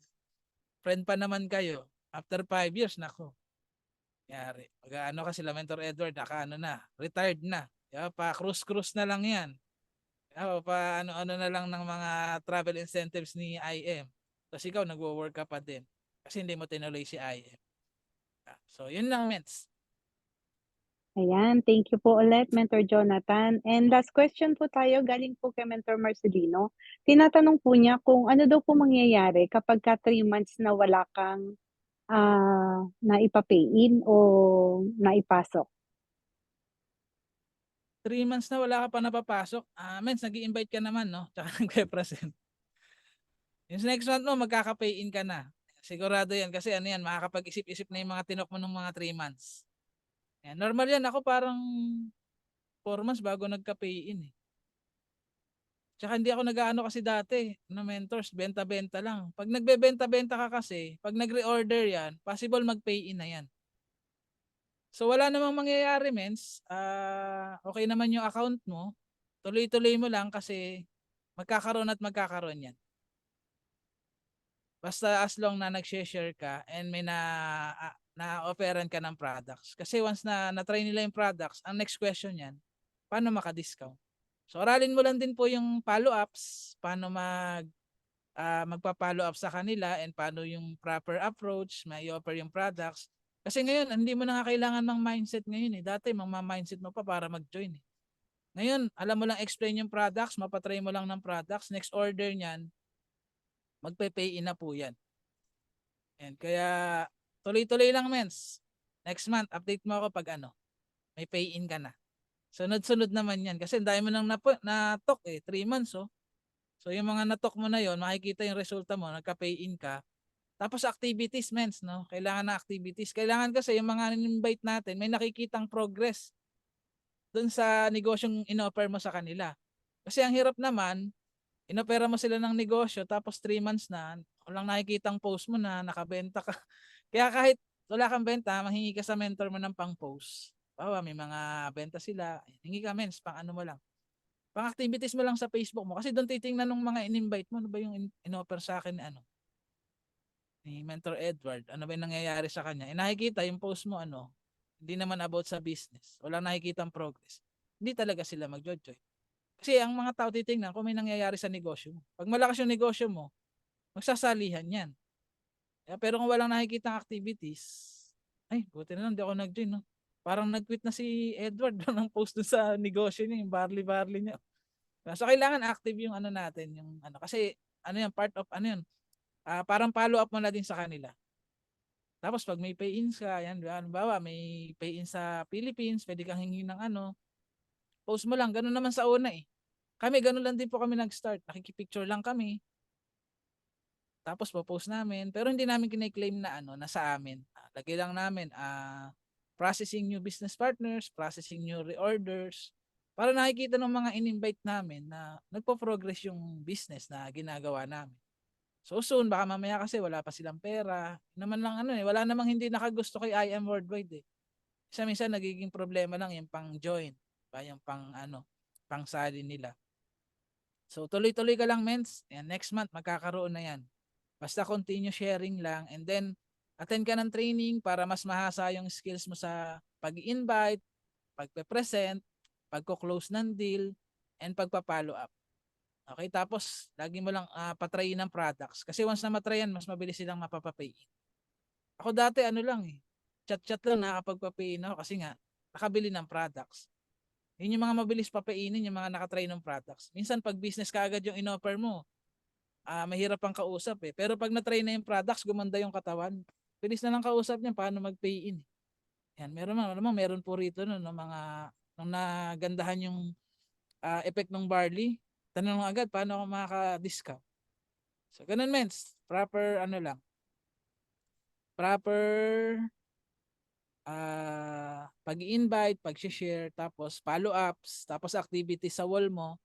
Friend pa naman kayo. After 5 years, nako. Yari. Pag sila Mentor Edward, retired na. Di ba? Pa cruise na lang yan. Pa ano na lang ng mga travel incentives ni IM. Tapos ikaw nagwo-work ka pa din. Kasi hindi mo tinuloy si IM. So, yun lang, Mets. Ayan, thank you po ulit, Mentor Jonathan. And last question po tayo, galing po kay Mentor Marcelino. Tinatanong po niya kung ano daw po mangyayari kapag ka 3 months na wala kang naipa-pay-in o naipasok. 3 months na wala ka pa napapasok. Mets, nag-i-invite ka naman, no? Tsaka nagpe-present. Yung next month mo, magkaka-pay-in ka na. Sigurado yan kasi makakapag-isip-isip na yung mga tinok mo ng mga 3 months. Yan, normal yan. Ako parang 4 months bago nagka-pay-in eh. Tsaka hindi ako nag-aano kasi dati na mentors, benta-benta lang. Pag nagbebenta-benta ka kasi, pag nag-reorder yan, possible mag-pay-in na yan. So wala namang mangyayari, mens. Okay naman yung account mo. Tuloy-tuloy mo lang kasi magkakaroon at magkakaroon yan. Basta as long na nag-share ka and may na-offeran ka ng products. Kasi once na na-try nila yung products, ang next question yan, paano maka-discount? So aralin mo lang din po yung follow-ups, paano magpa-follow up sa kanila and paano yung proper approach, may offer yung products. Kasi ngayon, hindi mo na kailangan ng mindset ngayon eh. Dati, mindset mo pa para mag-join eh. Ngayon, alam mo lang explain yung products, mapatry mo lang ng products, next order niyan, magpe-pay in na po yan. And kaya, tuloy-tuloy lang, mens. Next month, update mo ako pag may pay in ka na. Sunod-sunod naman yan. Kasi dahil mo nang natok 3 months oh. So yung mga natok mo na yon, makikita yung resulta mo, nagka-pay in ka. Tapos activities, mens, no? Kailangan na activities. Kailangan kasi yung mga in-invite natin, may nakikitang progress dun sa negosyong in-offer mo sa kanila. Kasi ang hirap naman, inopera mo sila ng negosyo, tapos 3 months na, walang nakikitang post mo na nakabenta ka. Kaya kahit wala kang benta, manghingi ka sa mentor mo ng pang-post. Bawa, may mga benta sila. Hingi ka, mens, pang ano mo lang. Pang activities mo lang sa Facebook mo. Kasi doon titingnan ng mga in-invite mo. Ano ba yung in-offer sa akin ni Mentor Edward? Ano ba yung nangyayari sa kanya? Nakikita yung post mo, hindi naman about sa business. Walang nakikitang progress. Hindi talaga sila mag-join. Kasi ang mga tao titingnan kung may nangyayari sa negosyo mo. Pag malakas yung negosyo mo, magsasalihan yan. Pero kung walang nakikitang activities, ay, buti na lang, hindi ako nag-join, no? parang nag-quit na si Edward ng post dun sa negosyo niya, yung barley niya. So kailangan active yung ano natin, yung ano kasi ano yan, part of ano yun, parang follow up mo na din sa kanila. Tapos pag may pay-ins ka, yan, halimbawa may pay-in sa Philippines, pwede kang hingi ng ano, post mo lang, ganun naman sa una eh. Kami, ganun lang din po kami nag-start, nakikipicture lang kami, tapos po-post namin, pero hindi namin kine-claim na ano, na sa amin. Lagay lang namin, processing new business partners, processing new reorders, para nakikita ng mga in-invite namin na nagpo-progress yung business na ginagawa namin. So soon, baka mamaya kasi wala pa silang pera. Naman lang ano eh, wala namang hindi nakagusto kay I Am Worldwide eh. Minsan nagiging problema lang yung pang-join, yung pang ano, pang sali nila. So tuloy-tuloy ka lang, mens. Yan, next month magkakaroon na yan. Basta continue sharing lang and then attend ka ng training para mas mahasa yung skills mo sa pag-invite, pagpe-present, pagko-close ng deal, and pagpa-follow up. Okay, tapos lagi mo lang patrayin ng products. Kasi once na matrayan, mas mabilis silang mapapapay. Ako dati ano lang eh, chat-chat lang nakakapagpapay ako kasi nga nakabili ng products. Yun yung mga mabilis papainin, yung mga nakatry ng products. Minsan pag business ka agad yung in-offer mo, mahirap ang kausap eh. Pero pag na-try na yung products, gumanda yung katawan, bilis na lang kausap niya paano mag-pay in. Yan, meron po rito no, mga nung nagandahan yung effect ng barley, tanong agad paano ako makaka-discount. So ganun, mens, proper ano lang, proper pag-invite, pag-share, tapos follow-ups, tapos activity sa wall mo.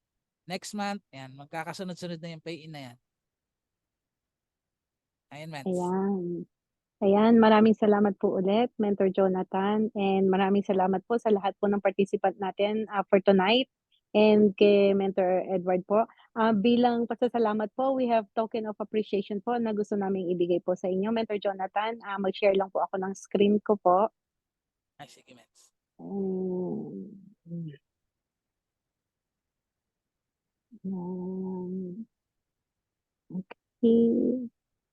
Next month, yan, magkakasunod-sunod na yung pay-in na yan. Ayun, mens. Ayan. Ayan, maraming salamat po ulit, Mentor Jonathan, and maraming salamat po sa lahat po ng participant natin for tonight and kay Mentor Edward po. Bilang pasasalamat po, we have token of appreciation po na gusto naming ibigay po sa inyo, Mentor Jonathan. Mag-share lang po ako ng screen ko po. Ay, sige, mens. Okay.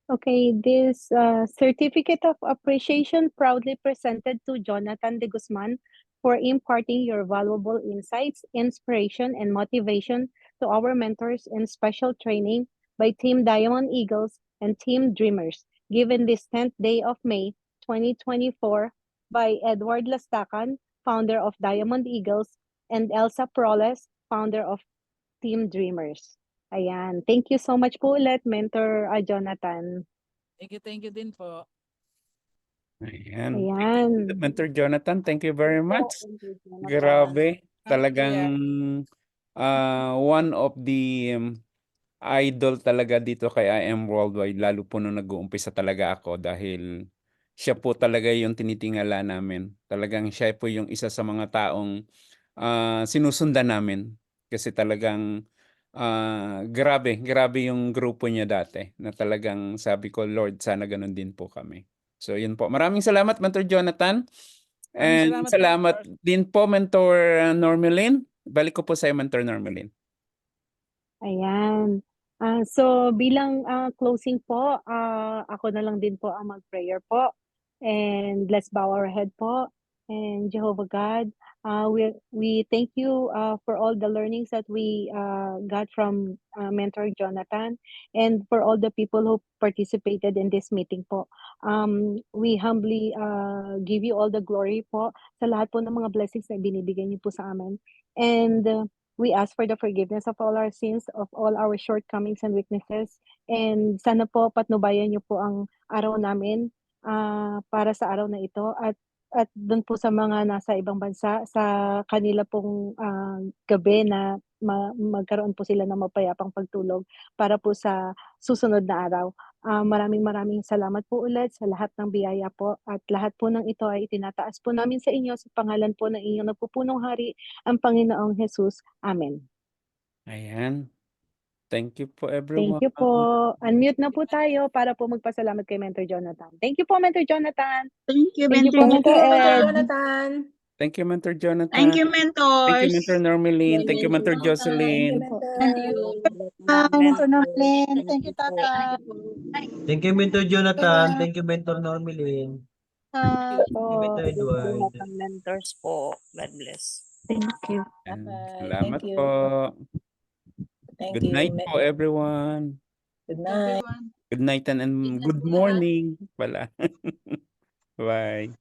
Okay, this certificate of appreciation proudly presented to Jonathan de Guzman for imparting your valuable insights, inspiration, and motivation to our mentors in special training by Team Diamond Eagles and Team Dreamers, given this 10th day of May 2024 by Edward Lastacan, founder of Diamond Eagles, and Elsa Proles, founder of Team Dreamers. Ayan. Thank you so much po ulit, Mentor Jonathan. Thank you din po. Ayan. Ayan. Mentor Jonathan, thank you very much. Thank you, Jonathan. Grabe. Kuya. Talagang one of the idol talaga dito kay I Am Worldwide, lalo po nung nag-uumpisa talaga ako dahil siya po talaga yung tinitingala namin. Talagang siya po yung isa sa mga taong sinusundan namin kasi talagang grabe yung grupo niya dati na talagang sabi ko, Lord, sana ganun din po kami. So yun po. Maraming salamat, Mentor Jonathan. And salamat din po, Mentor Normelin. Balik ko po sa iyo, Mentor Normelin. Ayan. So bilang closing po, ako na lang din po ang mag-prayer po. And let's bow our head po. And Jehovah God, we thank you for all the learnings that we got from Mentor Jonathan and for all the people who participated in this meeting po. We humbly give you all the glory po sa lahat po ng mga blessings na binibigay niyo po sa amin. And we ask for the forgiveness of all our sins, of all our shortcomings and weaknesses. And sana po patnubayan niyo po ang araw namin para sa araw na ito at doon po sa mga nasa ibang bansa sa kanila pong gabi na magkaroon po sila ng mapayapang pagtulog para po sa susunod na araw. Maraming salamat po ulit sa lahat ng biyaya po at lahat po ng ito ay itinataas po namin sa inyo sa pangalan po ng inyong nagpupunong hari, ang Panginoong Jesus. Amen. Ayan. Thank you po, everyone. Thank you po. Unmute na po tayo para po magpasalamat kay Mentor Jonathan. Thank you po, Mentor Jonathan. Thank you, Thank you Mentor po, Mentor Ed. Jonathan. Thank you, Mentor Jonathan. Thank you, Thank you, mentors. Mentor Normelin. Thank you, Mentor Jocelyn. Thank you. Mentor Normelin. Thank you, Tata. Thank you, Mentor Jonathan. Thank you, Mentor Normelin. po. Lahat ng mentors po. God bless. Thank you. Yan. Bye-bye. Salamat Thank you. po. Thank Good you. night po, everyone. Good night. Everyone. Good night and Ingat good po lahat. morning pala. Bye.